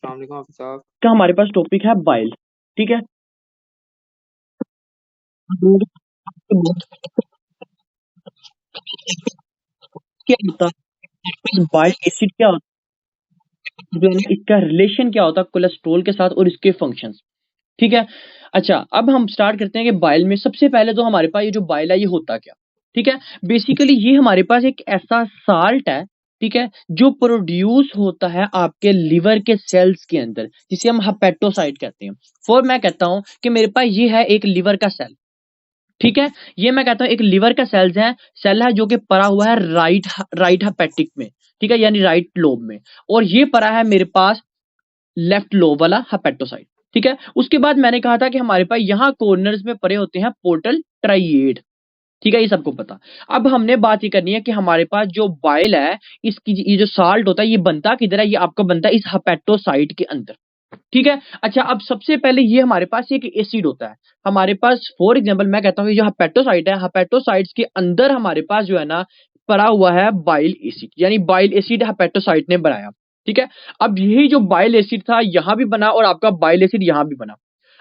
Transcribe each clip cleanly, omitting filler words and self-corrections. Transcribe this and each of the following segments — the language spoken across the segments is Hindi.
अस्सलाम वालेकुम हाफिज साहब। का हमारे पास टॉपिक है बाइल। ठीक है, क्या होता है बाइल एसिड, क्या होता है, जो है ना, इसका रिलेशन क्या होता है कोलेस्ट्रॉल के साथ और इसके फंक्शंस। ठीक है, अच्छा अब हम स्टार्ट करते हैं कि बाइल में सबसे पहले तो हमारे पास ये जो बाइल है ये होता क्या। ठीक है, बेसिकली ये हमारे पास एक ऐसा साल्ट है, ठीक है, जो प्रोड्यूस होता है आपके लिवर के सेल्स के अंदर, जिसे हम हेपेटोसाइट कहते हैं। फॉर मैं कहता हूं कि मेरे पास ये है एक लिवर का सेल। ठीक है, ये मैं कहता हूं एक लिवर का सेल है जो कि पड़ा हुआ है राइट राइट हेपेटिक में। ठीक है, यानी राइट लोब में। और ये पड़ा है मेरे पास लेफ्ट लोब वाला हेपेटोसाइट। ठीक है, उसके बाद मैंने कहा था कि हमारे पास यहाँ कॉर्नर्स में पड़े होते हैं पोर्टल ट्राइएड। ठीक है, ये सबको पता। अब हमने बात ये करनी है कि हमारे पास जो बाइल है, इसकी ये जो साल्ट होता है ये बनता किधर है, ये आपका बनता है इस हेपेटोसाइट के अंदर। ठीक है, अच्छा अब सबसे पहले ये हमारे पास एक एसिड होता है। हमारे पास फॉर एग्जांपल मैं कहता हूँ ये जो हेपेटोसाइट है, हेपेटोसाइट्स के अंदर हमारे पास जो है ना पड़ा हुआ है बाइल एसिड, यानी बाइल एसिड हेपेटोसाइट ने बनाया। ठीक है, अब यही जो बाइल एसिड था यहां भी बना और आपका बाइल एसिड यहां भी बना।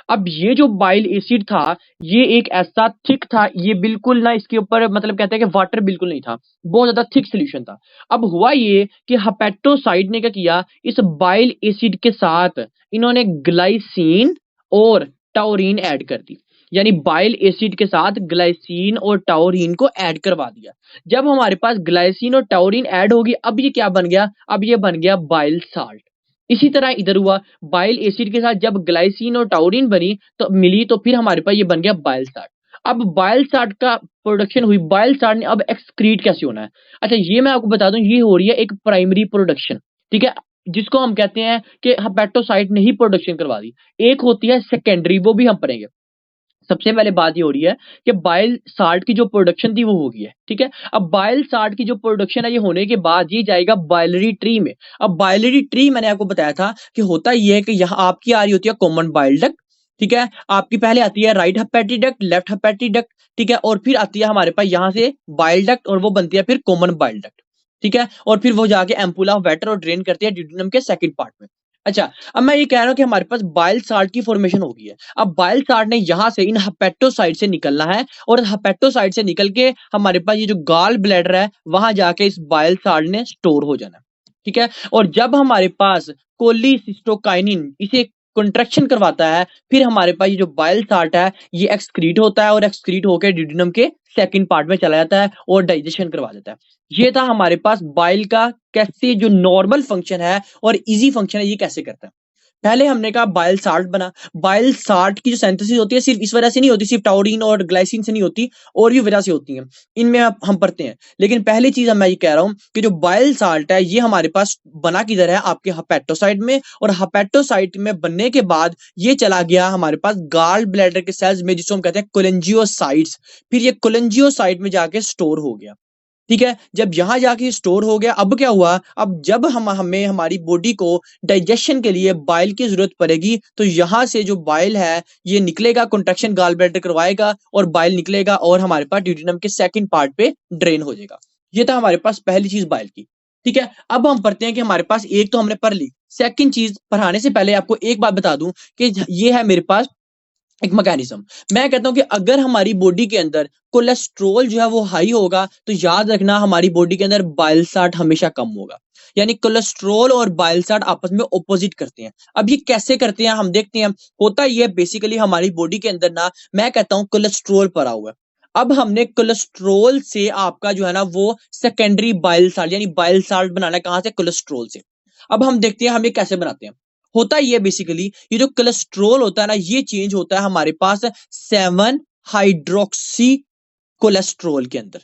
अब ये जो बाइल एसिड था ये एक ऐसा थिक था, ये बिल्कुल ना इसके ऊपर मतलब कहते हैं कि वाटर बिल्कुल नहीं था, बहुत ज्यादा थिक सोल्यूशन था। अब हुआ ये कि हेपेटोसाइट ने क्या किया, इस बाइल एसिड के साथ इन्होंने ग्लाइसिन और टाउरीन ऐड कर दी, यानी बाइल एसिड के साथ ग्लाइसिन और टाउरीन को ऐड करवा दिया। जब हमारे पास ग्लाइसिन और टाउरीन ऐड होगी अब ये क्या बन गया, अब ये बन गया बाइल साल्ट। इसी तरह इधर हुआ, बाइल एसिड के साथ जब ग्लाइसिन और टाउरीन बनी तो मिली तो फिर हमारे पास ये बन गया बाइल साल्ट। अब बाइल साल्ट का प्रोडक्शन हुई, बाइल साल्ट ने अब एक्सक्रीट कैसे होना है। अच्छा ये मैं आपको बता दूं, ये हो रही है एक प्राइमरी प्रोडक्शन। ठीक है, जिसको हम कहते हैं कि हेपेटोसाइट ने ही प्रोडक्शन करवा दी। एक होती है सेकेंडरी, वो भी हम पढ़ेंगे। सबसे पहले बात ये हो रही है कि बाइल साल्ट की जो प्रोडक्शन थी वो हो गई है। ठीक है, अब बाइल साल्ट की जो प्रोडक्शन है ये होने के बाद ये जाएगा बाइलरी ट्री में। अब बाइलरी ट्री मैंने आपको बताया था कि होता ये है कि यहाँ आपकी आ रही होती है कॉमन बाइल डक्ट। ठीक है, आपकी पहले आती है right hepatic duct, left hepatic duct. ठीक है, और फिर आती है हमारे पास यहाँ से बाइल डक्ट और वो बनती है फिर कॉमन बाइल डक्ट। ठीक है, और फिर वो जाके एम्पुला ऑफ वाटर और ड्रेन करती है ड्यूडेनम के सेकंड पार्ट में। अच्छा, अब मैं ये कह रहा हूं कि हमारे पास बाइल साल्ट की फॉर्मेशन हो गई है। अब बाइल साल्ट ने यहां से इन हेपेटोसाइट से निकलना है और हेपेटोसाइट से निकल के हमारे पास ये जो गॉल ब्लैडर है वहां जाके इस बाइल साल्ट ने स्टोर हो जाना है। ठीक है, और जब हमारे पास कोलिसिस्टोकाइनिन इसे कंट्रैक्शन करवाता है फिर हमारे पास ये जो बाइल साल्ट है ये एक्सक्रीट होता है और एक्सक्रीट होकर ड्यूडेनम के सेकंड पार्ट में चला जाता है और डाइजेशन करवा देता है। ये था हमारे पास बाइल का कैसे जो नॉर्मल फंक्शन है और इजी फंक्शन है ये कैसे करता है। पहले हमने कहा बाइल साल्ट बना। बाइल साल्ट की जो सिंथेसिस होती है सिर्फ इस वजह से नहीं होती, सिर्फ टाउरीन और ग्लाइसिन से नहीं होती, और भी वजह से होती है। इनमें हम पढ़ते हैं, लेकिन पहली चीज मैं ये कह रहा हूं कि जो बाइल साल्ट है ये हमारे पास बना किधर है, आपके हेपेटोसाइट में। और हेपेटोसाइट में बनने के बाद ये चला गया हमारे पास गाल ब्लैडर के सेल्स में जिसको हम कहते हैं कोलेंजियोसाइट्स। फिर ये कोलेंजियोसाइट में जाके स्टोर हो गया। ठीक है, जब यहां जाके स्टोर हो गया अब क्या हुआ, अब जब हमें हमारी बॉडी को डाइजेशन के लिए बाइल की जरूरत पड़ेगी तो यहां से जो बाइल है ये निकलेगा, कंट्रैक्शन गॉल ब्लैडर करवाएगा और बाइल निकलेगा और हमारे पास ड्यूडेनम के सेकंड पार्ट पे ड्रेन हो जाएगा। ये था हमारे पास पहली चीज बाइल की। ठीक है, अब हम पढ़ते हैं कि हमारे पास एक तो हमने पढ़ ली, सेकंड चीज पढ़ाने से पहले आपको एक बात बता दूं कि ये है मेरे पास एक मैकेनिज्म। मैं कहता हूं कि अगर हमारी बॉडी के अंदर कोलेस्ट्रॉल जो है वो हाई होगा तो याद रखना हमारी बॉडी के अंदर बाइल साल्ट हमेशा कम होगा। यानी कोलेस्ट्रॉल और बाइल साल्ट आपस में ऑपोजिट करते हैं। अब ये कैसे करते हैं हम देखते हैं। होता ये बेसिकली हमारी बॉडी के अंदर ना मैं कहता हूं कोलेस्ट्रॉल पड़ा हुआ है। अब हमने कोलेस्ट्रॉल से आपका जो है ना वो सेकेंडरी बाइल साल्ट यानी बाइल साल्ट बनाना है, कहां से, कोलेस्ट्रॉल से। अब हम देखते हैं हम ये कैसे बनाते हैं। होता ये बेसिकली ये जो कोलेस्ट्रॉल होता है ना ये चेंज होता है हमारे पास 7 हाइड्रोक्सी कोलेस्ट्रॉल के अंदर।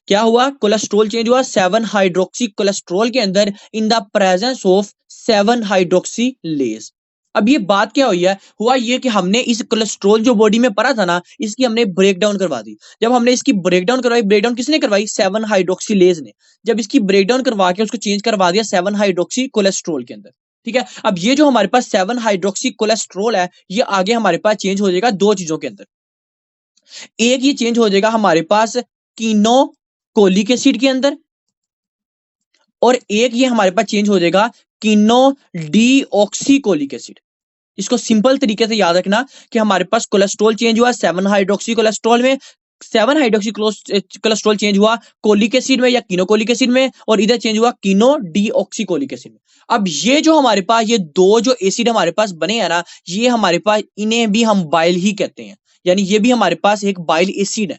क्या हुआ, कोलेस्ट्रॉल चेंज हुआ 7 हाइड्रोक्सी कोलेस्ट्रॉल के अंदर in the presence of 7 hydroxylase. अब ये बात क्या हुई है, हुआ ये कि हमने इस कोलेस्ट्रॉल जो बॉडी में पड़ा था ना इसकी हमने ब्रेक डाउन करवा दी। जब हमने इसकी ब्रेक डाउन करवाई, ब्रेक डाउन किसने करवाई, 7 हाइड्रोक्सीलेज ने। जब इसकी ब्रेक डाउन करवा के उसको चेंज करवा दिया 7 हाइड्रोक्सी कोलेस्ट्रॉल के अंदर। ठीक है, अब ये जो हमारे पास 7 हाइड्रोक्सी कोलेस्ट्रॉल है ये आगे हमारे पास चेंज हो जाएगा दो चीजों के अंदर। एक ये चेंज हो जाएगा हमारे पास कीनोकोलिक एसिड के अंदर, और एक ये हमारे पास चेंज हो जाएगा कीनो डीऑक्सीकोलिक एसिड। इसको सिंपल तरीके से याद रखना कि हमारे पास कोलेस्ट्रॉल चेंज हुआ 7 हाइड्रोक्सी कोलेस्ट्रॉल में, 7 हाइड्रोक्सी कोलेस्ट्रॉल चेंज हुआ कोलिक एसिड में या कीनोकोलिक एसिड में, और इधर चेंज हुआ कीनो डीऑक्सीकोलिक एसिड में। अब ये जो हमारे पास ये दो जो एसिड हमारे पास बने हैं ना, ये हमारे पास इन्हें भी हम बाइल ही कहते हैं, यानी ये भी हमारे पास एक बाइल एसिड है,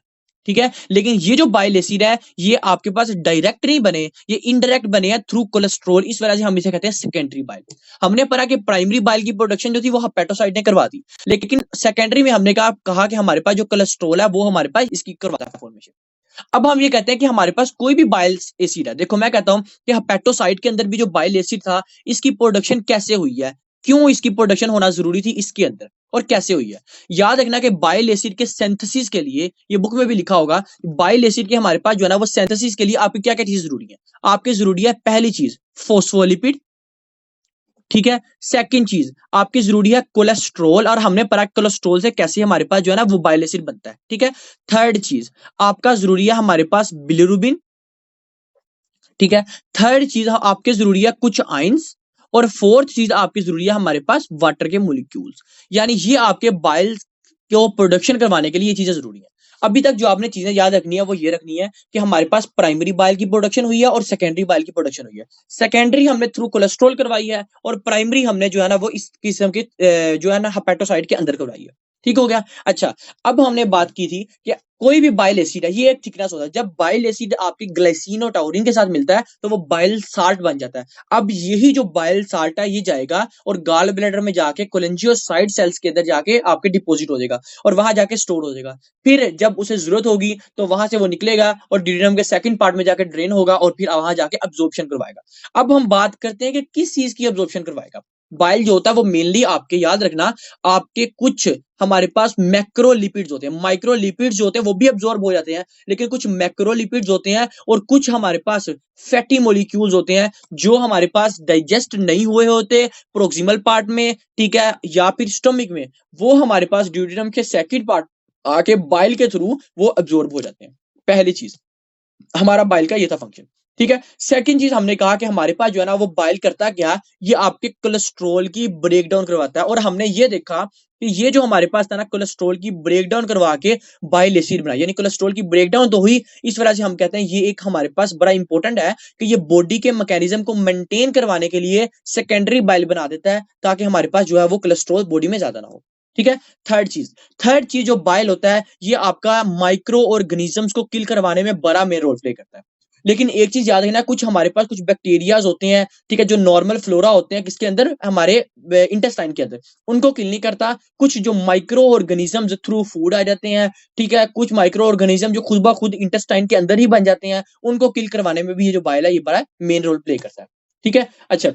ठीक है। लेकिन ये जो बाइल एसिड है ये आपके पास डायरेक्ट नहीं बने, ये इनडायरेक्ट बने हैं थ्रू कोलेस्ट्रॉल, इस वजह से हम इसे कहते हैं सेकेंडरी बाइल। हमने पढ़ा कि प्राइमरी बाइल की प्रोडक्शन जो थी वो हेपेटोसाइट ने करवा दी, लेकिन सेकेंडरी में हमने कहा कि हमारे पास जो कोलेस्ट्रॉल है वो हमारे पास इसकी करवाता है फॉर्मेशन। अब हम ये कहते हैं कि हमारे पास कोई भी बाइल एसिड है, देखो मैं कहता हूं कि हेपेटोसाइट के अंदर भी जो बाइल एसिड था इसकी प्रोडक्शन कैसे हुई है, क्यों इसकी प्रोडक्शन होना जरूरी थी इसके अंदर, और कैसे हुई है। याद रखना कि बाइल एसिड के सिंथेसिस के लिए, ये बुक में भी लिखा होगा, बाइल एसिड के हमारे पास जो है ना वो सिंथेसिस के लिए आपकी क्या क्या चीज जरूरी है। आपके जरूरी है पहली चीज फोस्फोलिपिड, ठीक है। सेकंड चीज आपकी जरूरी है कोलेस्ट्रॉल, और हमने पढ़ा कोलेस्ट्रॉल से कैसे हमारे पास जो है ना वो बाइल एसिड बनता है, ठीक है। थर्ड चीज आपका जरूरी है हमारे पास बिलिरुबिन, ठीक है। थर्ड चीज आपके जरूरी है कुछ आयंस, और फोर्थ चीज आपकी जरूरी है हमारे पास वाटर के मोलिक्यूल्स। यानी ये आपके बाइल को प्रोडक्शन करवाने के लिए ये चीजें जरूरी है। अभी तक जो आपने चीजें याद रखनी है वो ये रखनी है कि हमारे पास प्राइमरी बाइल की प्रोडक्शन हुई है और सेकेंडरी बाइल की प्रोडक्शन हुई है। सेकेंडरी हमने थ्रू कोलेस्ट्रॉल करवाई है, और प्राइमरी हमने जो है ना वो इस किस्म के जो है ना हेपेटोसाइट के अंदर करवाई है, ठीक हो गया। अच्छा, अब हमने बात की थी कि कोई भी बाइल एसिड है ये एक थिकनेस होता है, जब बाइल एसिड आपकी ग्लाइसिन और टाउरिन के साथ मिलता है तो वो बाइल साल्ट बन जाता है। अब यही जो बाइल साल्ट है ये जाएगा और गाल ब्लैडर में जाके कोलेंजियोसाइट सेल्स के अंदर जाके आपके डिपॉजिट हो जाएगा और वहां जाके स्टोर हो जाएगा। फिर जब उसे जरूरत होगी तो वहां से वो निकलेगा और ड्यूडेनम के सेकंड पार्ट में जाके ड्रेन होगा और फिर वहां जाके अब्जॉर्प्शन करवाएगा। अब हम बात करते हैं कि किस चीज की अब्जॉर्प्शन करवाएगा। बाइल जो होता है वो मेनली आपके, याद रखना, आपके कुछ हमारे पास मैक्रोलिपिड्स होते हैं, माइक्रोलिपिड्स जो होते हैं वो भी अब्सॉर्ब हो जाते हैं, लेकिन कुछ मैक्रोलिपिड्स होते हैं और कुछ हमारे पास फैटी मॉलिक्यूल्स होते हैं जो हमारे पास डाइजेस्ट नहीं हुए होते प्रोक्सिमल पार्ट में, ठीक है, या फिर स्टमक में, वो हमारे पास ड्यूडेनम के सेकंड पार्ट आके बाइल के थ्रू वो अब्सॉर्ब हो जाते हैं। पहली चीज हमारा बाइल का ये था फंक्शन, ठीक है। सेकंड चीज हमने कहा कि हमारे पास जो है ना वो बाइल करता क्या, ये आपके कोलेस्ट्रॉल की ब्रेकडाउन करवाता है, और हमने ये देखा कि ये जो हमारे पास था ना कोलेस्ट्रॉल की ब्रेकडाउन करवा के बाइल एसिड बना, यानी कोलेस्ट्रॉल की ब्रेकडाउन तो हुई, इस वजह से हम कहते हैं ये एक हमारे पास बड़ा इंपॉर्टेंट है कि ये बॉडी के मैकेनिज्म को मेंटेन करवाने के लिए सेकेंडरी बाइल बना देता है ताकि हमारे पास जो है वो कोलेस्ट्रॉल बॉडी में ज्यादा ना हो, ठीक है। थर्ड चीज जो बाइल होता है ये आपका माइक्रो ऑर्गेनिजम्स को किल करवाने में बड़ा मेन रोल प्ले करता है। लेकिन एक चीज याद रखना, कुछ हमारे पास कुछ बैक्टीरियाज होते हैं, ठीक है, जो नॉर्मल फ्लोरा होते हैं किसके अंदर, हमारे इंटेस्टाइन के अंदर, उनको किल नहीं करता। कुछ जो माइक्रो ऑर्गेनिजम्स थ्रू फूड आ जाते हैं, ठीक है, कुछ माइक्रो ऑर्गेनिज्म जो खुद ब खुद इंटेस्टाइन के अंदर ही बन जाते हैं, उनको किल करवाने में भी ये जो बाइल है ये बड़ा मेन रोल प्ले करता है, ठीक है। अच्छा,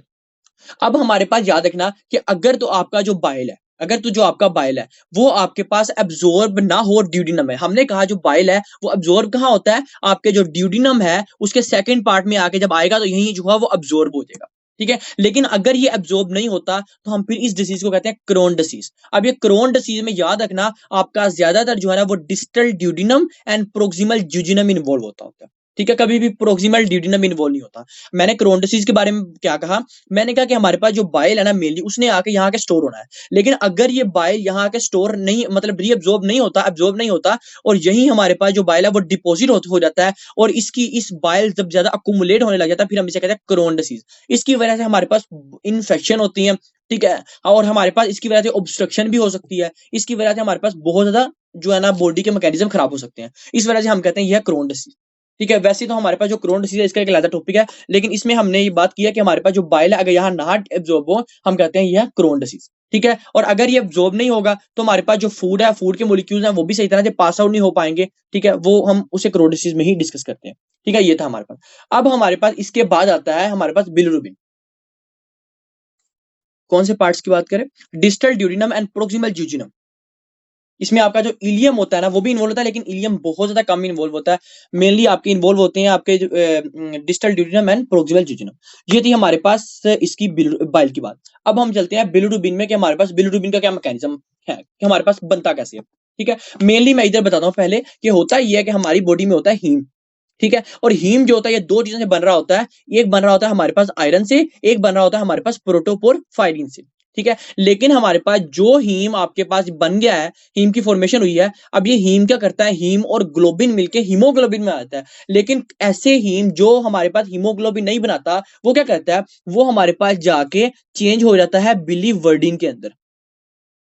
अब हमारे पास याद रखना कि अगर तो आपका जो बाइल है, अगर तो जो आपका बाइल है वो आपके पास एब्जॉर्ब ना हो ड्यूडिनम है, हमने कहा जो बाइल है वो एब्जॉर्ब कहाँ होता है, आपके जो ड्यूडिनम है उसके सेकंड पार्ट में आके जब आएगा तो यही जो है वो एब्जॉर्ब हो जाएगा, ठीक है। लेकिन अगर ये एब्जॉर्ब नहीं होता तो हम फिर इस डिसीज को कहते हैं क्रोन डिसीज। अब ये क्रोन डिसीज में याद रखना आपका ज्यादातर जो है ना वो distal duodenum and proximal duodenum involve होता है, ठीक है, कभी भी प्रोक्सिमल ड्यूडिनम इन्वॉल्व नहीं होता। मैंने क्रोन डिसीज के बारे में क्या कहा, मैंने कहा कि हमारे पास जो बाइल है ना मेनली उसने आके यहाँ के स्टोर होना है, लेकिन अगर ये बाइल यहाँ के स्टोर नहीं, मतलब रीअब्जॉर्ब नहीं होता, एब्जॉर्ब नहीं होता, और यही हमारे पास जो बाइल है वो डिपोजिट हो जाता है, और इसकी इस बाइल जब ज्यादा अकुमुलेट होने लग जाता है फिर हम इसे कहते हैं क्रोन डिसीज। इसकी वजह से हमारे पास इन्फेक्शन होती है, ठीक है, और हमारे पास इसकी वजह से ऑब्स्ट्रक्शन भी हो सकती है, इसकी वजह से हमारे पास बहुत ज्यादा जो है ना बॉडी के मैकेनिज्म खराब हो सकते हैं, इस वजह से हम कहते हैं यह क्रोन डिसीज, ठीक है। वैसे तो हमारे पास जो क्रोन डिसीज है इसका एक अलग टॉपिक है, लेकिन इसमें हमने ये बात की है कि हमारे पास जो बाइल है अगर यहाँ ना एब्जॉर्ब हो हम कहते हैं यह क्रोन डिसीज, ठीक है। और अगर ये एब्जॉर्ब नहीं होगा तो हमारे पास जो फूड है, फूड के मोलिक्यूल्स हैं वो भी सही तरह से पास आउट नहीं हो पाएंगे, ठीक है, वो हम उसे क्रोन डिसीज में ही डिस्कस करते हैं, ठीक है। ये था हमारे पास। अब हमारे पास इसके बाद आता है हमारे पास बिलिरुबिन। कौन से पार्ट्स की बात करें, distal duodenum and proximal duodenum. इसमें आपका जो इलियम होता है ना वो भी इन्वॉल्व होता है, लेकिन इलियम बहुत ज्यादा कम इन्वॉल्व होता है। मेनली आपके इन्वॉल्व होते हैं आपके distal duodenum and proximal duodenum. ये थी हमारे पास इसकी बाइल की बात। अब हम चलते हैं बिलिरुबिन में कि हमारे पास बिलिरुबिन का क्या मैकेनिज्म है, कि हमारे पास बनता कैसे है, ठीक है। मेनली मैं इधर बताता हूँ पहले कि होता ये है कि हमारी बॉडी में होता है हीम, ठीक है। और हीम जो होता है ये दो चीजों से बन रहा होता है, एक बन रहा होता है हमारे पास आयरन से, एक बन रहा होता है हमारे पास प्रोटोपोरफायरिन से। ठीक है, लेकिन हमारे पास जो हीम आपके पास बन गया है, हीम की फॉर्मेशन हुई है, अब ये हीम क्या करता है, हीम और ग्लोबिन मिलके हीमोग्लोबिन में आता है। लेकिन ऐसे हीम जो हमारे पास हीमोग्लोबिन नहीं बनाता, वो क्या करता है, वो हमारे पास जाके चेंज हो जाता है बिलीवर्डिन के अंदर।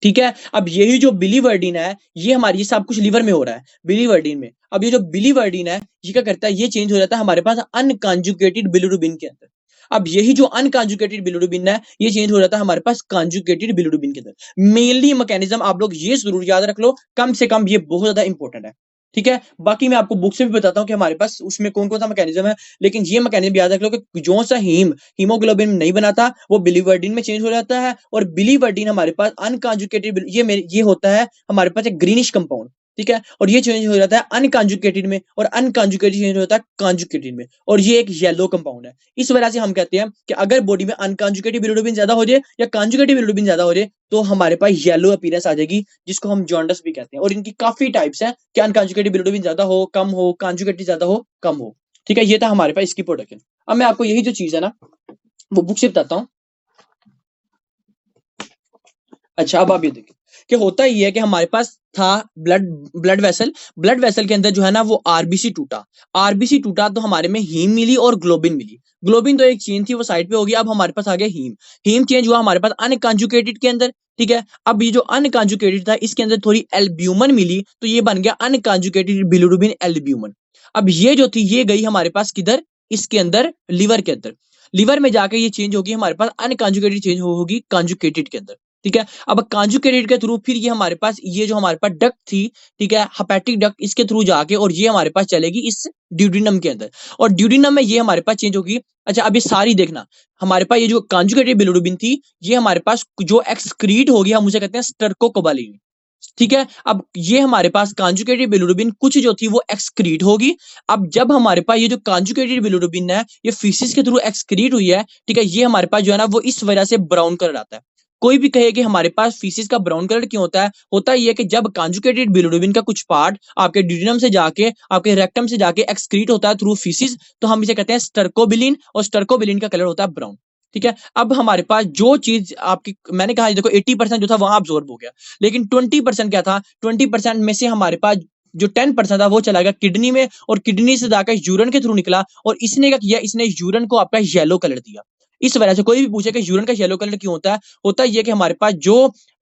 ठीक है, अब यही जो बिलीवर्डिन है, ये सब कुछ लीवर में हो रहा है, बिलीवर्डिन में। अब ये जो बिलीवर्डिन है, ये क्या करता है, ये चेंज हो जाता है हमारे पास अनकॉन्जुगेटेड बिलिरुबिन के अंदर। अब यही जो अनकॉन्जुगेटेड बिलिरुबिन है, ये चेंज हो जाता है हमारे पास कॉन्जुगेटेड बिलिरुबिन के अंदर। मेनली मैकेनिज्म आप लोग ये जरूर याद रख लो, कम से कम ये बहुत ज्यादा इंपॉर्टेंट है। ठीक है, बाकी मैं आपको बुक से भी बताता हूँ कि हमारे पास उसमें कौन कौन सा मैकेनिज्म है, लेकिन ये मैकेनिज्म याद रख लो कि जो सा हीमोग्लोबिन नहीं बनाता, वो बिलीवर्डिन में चेंज हो जाता है। और बिलीवर्डिन हमारे पास अनकॉन्जुगेटेड, ये होता है हमारे पास एक ग्रीनिश कंपाउंड। ठीक है, और ये चेंज हो जाता है अनकॉन्जुगेटेड में, और अनकॉन्जुगेटेड चेंज होता है कॉन्जुगेटेड में, और ये एक येलो कंपाउंड है। इस वजह से हम कहते हैं कि अगर बॉडी में अनकॉन्जुगेटेड बिलिरुबिन ज्यादा हो जाए या कॉन्जुगेटेड बिलिरुबिन ज्यादा हो जाए, तो हमारे पास येलो अपीयरेंस आ जाएगी, जिसको हम जॉन्डिस भी कहते हैं। और इनकी काफी टाइप्स हैं कि अनकॉन्जुगेटेड बिलिरुबिन ज्यादा हो, कम हो, कॉन्जुगेटेड ज्यादा हो, कम हो। ठीक है, ये था हमारे पास इसकी प्रोडक्शन। अब मैं आपको यही जो चीज है ना, वो बुक से बताता हूँ। अच्छा, अब आप ये देखिए कि होता ही है कि हमारे पास था ब्लड ब्लड वेसल के अंदर जो है ना, वो आरबीसी टूटा तो हमारे में हीम मिली और ग्लोबिन मिली। ग्लोबिन तो एक चेन थी, वो साइड पे होगी। अब हमारे पास आ गया हीम। हीम चेंज हुआ हमारे पास अनकॉन्जुगेटेड के अंदर। ठीक है, अब ये जो अनकॉन्जुगेटेड था, इसके अंदर थोड़ी एल्ब्यूमन मिली, तो ये बन गया अनकॉन्जुगेटेड बिलिरुबिन एल्ब्यूमन। अब ये जो थी, ये गई हमारे पास किधर, इसके अंदर, लीवर के अंदर। लीवर में जाके ये चेंज होगी हमारे पास अनकॉन्जुगेटेड चेंज होगी कॉन्जुगेटेड के अंदर। ठीक है, अब कॉन्जुगेटेड के थ्रू फिर ये हमारे पास, ये जो हमारे पास डक्ट थी, ठीक है, हेपेटिक डक्ट, इसके थ्रू जाके और ये हमारे पास चलेगी इस ड्यूडिनम के अंदर, और ड्यूडिनम में ये हमारे पास चेंज होगी। अच्छा, अब ये सारी देखना, हमारे पास ये जो कॉन्जुगेटेड बिलिरुबिन थी, ये हमारे पास जो एक्सक्रीट होगी, हम उसे कहते हैं स्टर्कोकोबालिन। ठीक है, अब ये हमारे पास कॉन्जुगेटेड बिलिरुबिन कुछ जो थी वो एक्सक्रीट होगी। अब जब हमारे पास ये जो कॉन्जुगेटेड बिलिरुबिन है, ये फीसिस के थ्रू एक्सक्रीट हुई है, ठीक है, ये हमारे पास जो है ना, वो इस वजह से ब्राउन कलर आता है। कोई भी कहे कि हमारे पास फीसिस का ब्राउन कलर क्यों होता ही है कि जब कॉन्जुगेटेड बिलिरुबिन का कुछ पार्ट आपके ड्यूडिनम से जाके, आपके रेक्टम से जाके एक्सक्रीट होता है थ्रू फीसिस, तो हम इसे कहते हैं स्टर्कोबिलिन, और स्टर्कोबिलिन का कलर होता है ब्राउन। ठीक है, अब हमारे पास जो चीज आपकी, मैंने कहा देखो 80% जो था वहां अब्सॉर्ब हो गया, लेकिन 20% क्या था, 20% में से हमारे पास जो 10% था वो चला गया किडनी में, और किडनी से जाकर यूरिन के थ्रू निकला, और इसने क्या किया, इसने यूरिन को आपका येलो कलर दिया। इस वजह से कोई भी पूछे कि यूरिन का येलो कलर क्यों होता है ये कि हमारे पास जो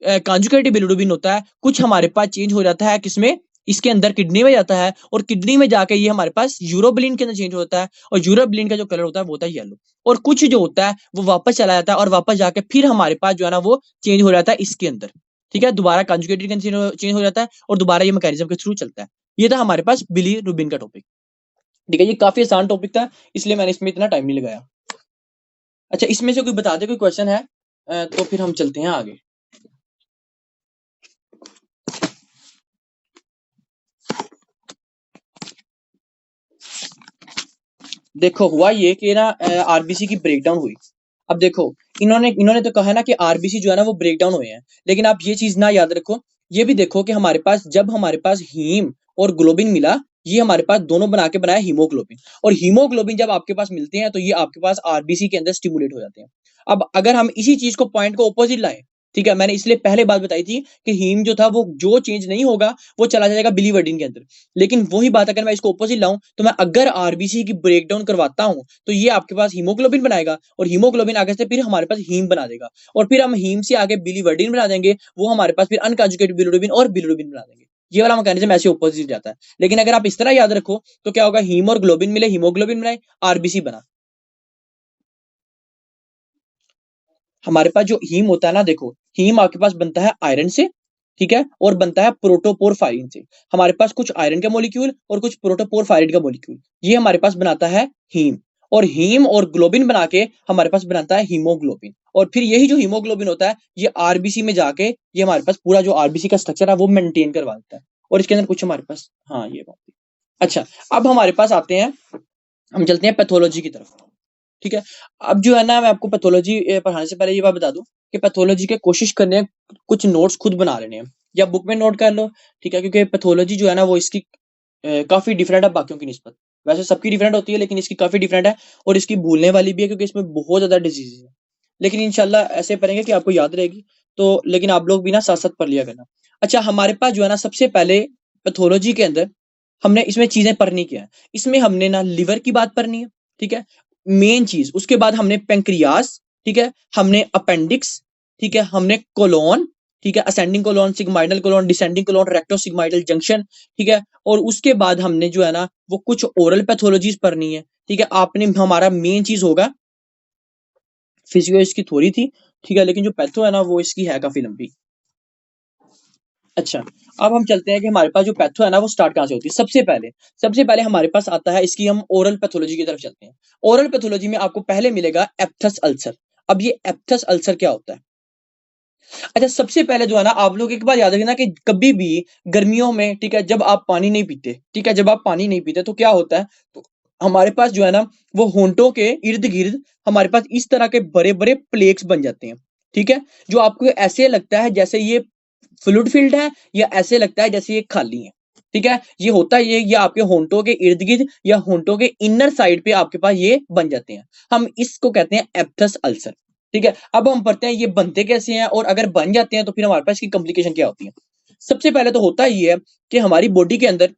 कॉन्जुगेटेड बिलिरुबिन होता है, कुछ हमारे पास चेंज हो जाता है, किसमें, इसके अंदर किडनी में जाता है, और किडनी में जाके ये हमारे पास यूरोबिलिन के अंदर चेंज होता है, और यूरोबिलिन का जो कलर होता है वो होता है येलो। और कुछ जो होता है वो वापस चला जाता है, और वापस जाके फिर हमारे पास जो है ना, वो चेंज हो जाता है इसके अंदर। ठीक है, दोबारा कॉन्जुगेटेड के अंदर चेंज हो जाता है, और दोबारा ये मैकेनिज्म के थ्रू चलता है। ये था हमारे पास बिलीरुबिन का टॉपिक। ठीक है, ये काफी आसान टॉपिक था, इसलिए मैंने इसमें इतना टाइम नहीं लगाया। अच्छा, इसमें से कोई बता दे, कोई क्वेश्चन है तो फिर हम चलते हैं आगे। देखो, हुआ ये कि ना आरबीसी की ब्रेकडाउन हुई। अब देखो, इन्होंने तो कहा है ना कि आरबीसी जो है ना वो ब्रेकडाउन हुए हैं, लेकिन आप ये चीज ना याद रखो, ये भी देखो कि हमारे पास, जब हमारे पास हीम और ग्लोबिन मिला, ये हमारे पास दोनों बना के बनाया हीमोग्लोबिन, और हीमोग्लोबिन जब आपके पास मिलते हैं, तो ये आपके पास आरबीसी के अंदर स्टिमुलेट हो जाते हैं। अब अगर हम इसी चीज को, पॉइंट को ऑपोजिट लाएं, ठीक है, मैंने इसलिए पहले बात बताई थी कि हीम जो था वो जो चेंज नहीं होगा, वो चला जाएगा बिलीवर्डिन के अंदर। लेकिन वही बात अगर मैं इसको ऑपोजिट लाऊं, तो मैं अगर आरबीसी की ब्रेकडाउन करवाता हूं, तो ये आपके पास हीमोग्लोबिन बनाएगा, और हीमोग्लोबिन आगे से फिर हमारे पास हीम बना देगा, और फिर हम हीम से आगे बिलीवर्डिन बना देंगे, वो हमारे पास फिर अनकॉन्जुगेटेड बिलिरुबिन और बिलिरुबिन बना देंगे। ये वाला मैकेनिज्म ऐसे ऑपोजिट जाता है। लेकिन अगर आप इस तरह याद रखो, तो क्या होगा, हीम और ग्लोबिन मिले, हीमोग्लोबिन बनाए, आरबीसी बना। हमारे पास जो हीम होता है ना, देखो, हीम आपके पास बनता है आयरन से, ठीक है, और बनता है प्रोटोपोरफायरिन से। हमारे पास कुछ आयरन का मॉलिक्यूल और कुछ प्रोटोपोरफायरिन का मॉलिक्यूल, ये हमारे पास बनाता है हीम। और हीम और ग्लोबिन बना के हमारे पास बनाता है हीमोग्लोबिन, और फिर यही जो हीमोग्लोबिन होता है, ये आरबीसी में जाके, ये हमारे पास पूरा जो आरबीसी का स्ट्रक्चर है वो मेंटेन करवा देता है। और इसके अंदर कुछ हमारे पास, हाँ, ये बात। अच्छा, अब हमारे पास आते हैं, हम चलते हैं पैथोलॉजी की तरफ। ठीक है, अब जो है ना, मैं आपको पैथोलॉजी पढ़ाने से पहले ये बात बता दूं कि पैथोलॉजी के कोशिश करने हैं, कुछ नोट्स खुद बना लेने हैं, या बुक में नोट कर लो। ठीक है, क्योंकि पैथोलॉजी जो है ना, वो इसकी काफी डिफरेंट है बाकियों की निस्बत। वैसे सबकी डिफरेंट होती है, लेकिन इसकी काफी डिफरेंट है और इसकी भूलने वाली भी है क्योंकि इसमें बहुत ज्यादा डिजीज है। लेकिन इंशाल्लाह ऐसे पढ़ेंगे कि आपको याद रहेगी। तो लेकिन आप लोग भी ना साथ साथ पढ़ लिया करना। अच्छा, हमारे पास जो है ना सबसे पहले पैथोलॉजी के अंदर हमने इसमें चीजें पढ़नी क्या है। इसमें हमने ना लिवर की बात पढ़नी है, ठीक है, मेन चीज। उसके बाद हमने पेंक्रियास, ठीक है, हमने अपेंडिक्स, ठीक है, हमने कोलोन, ठीक है, ascending colon, sigmoidal colon, descending colon, recto sigmoidal junction, ठीक है। और उसके बाद हमने जो है ना वो कुछ ओरल पैथोलॉजीज पढ़नी है, ठीक है। आपने हमारा मेन चीज होगा फिजियो, इसकी थोड़ी थी, ठीक है, लेकिन जो पैथो है ना वो इसकी है काफी लंबी। अच्छा, अब हम चलते हैं कि हमारे पास जो पैथो है ना वो स्टार्ट कहाँ से होती है। सबसे पहले हमारे पास आता है, इसकी हम ओरल पैथोलॉजी की तरफ चलते हैं। ओरल पैथोलॉजी में आपको पहले मिलेगा एप्थस अल्सर। अब ये एप्थस अल्सर क्या होता है? अच्छा, सबसे पहले जो है ना आप लोग एक बात याद रखना कि कभी भी गर्मियों में, ठीक है, जब आप पानी नहीं पीते, ठीक है, जब आप पानी नहीं पीते तो क्या होता है, तो हमारे पास जो है ना वो होंठों के इर्द गिर्द हमारे पास इस तरह के बड़े बड़े प्लेक्स बन जाते हैं, ठीक है, जो आपको ऐसे लगता है जैसे ये फ्लूइड फील्ड है या ऐसे लगता है जैसे ये खाली है, ठीक है। ये होता है ये आपके होंठों के इर्द गिर्द या होंठों के इनर साइड पे आपके पास ये बन जाते हैं। हम इसको कहते हैं एप्थस अल्सर, ठीक है। अब हम पढ़ते हैं ये बनते कैसे हैं और अगर बन जाते हैं तो फिर हमारे पास इसकी कॉम्प्लिकेशन क्या होती है। सबसे पहले तो होता ये है कि हमारी बॉडी के अंदर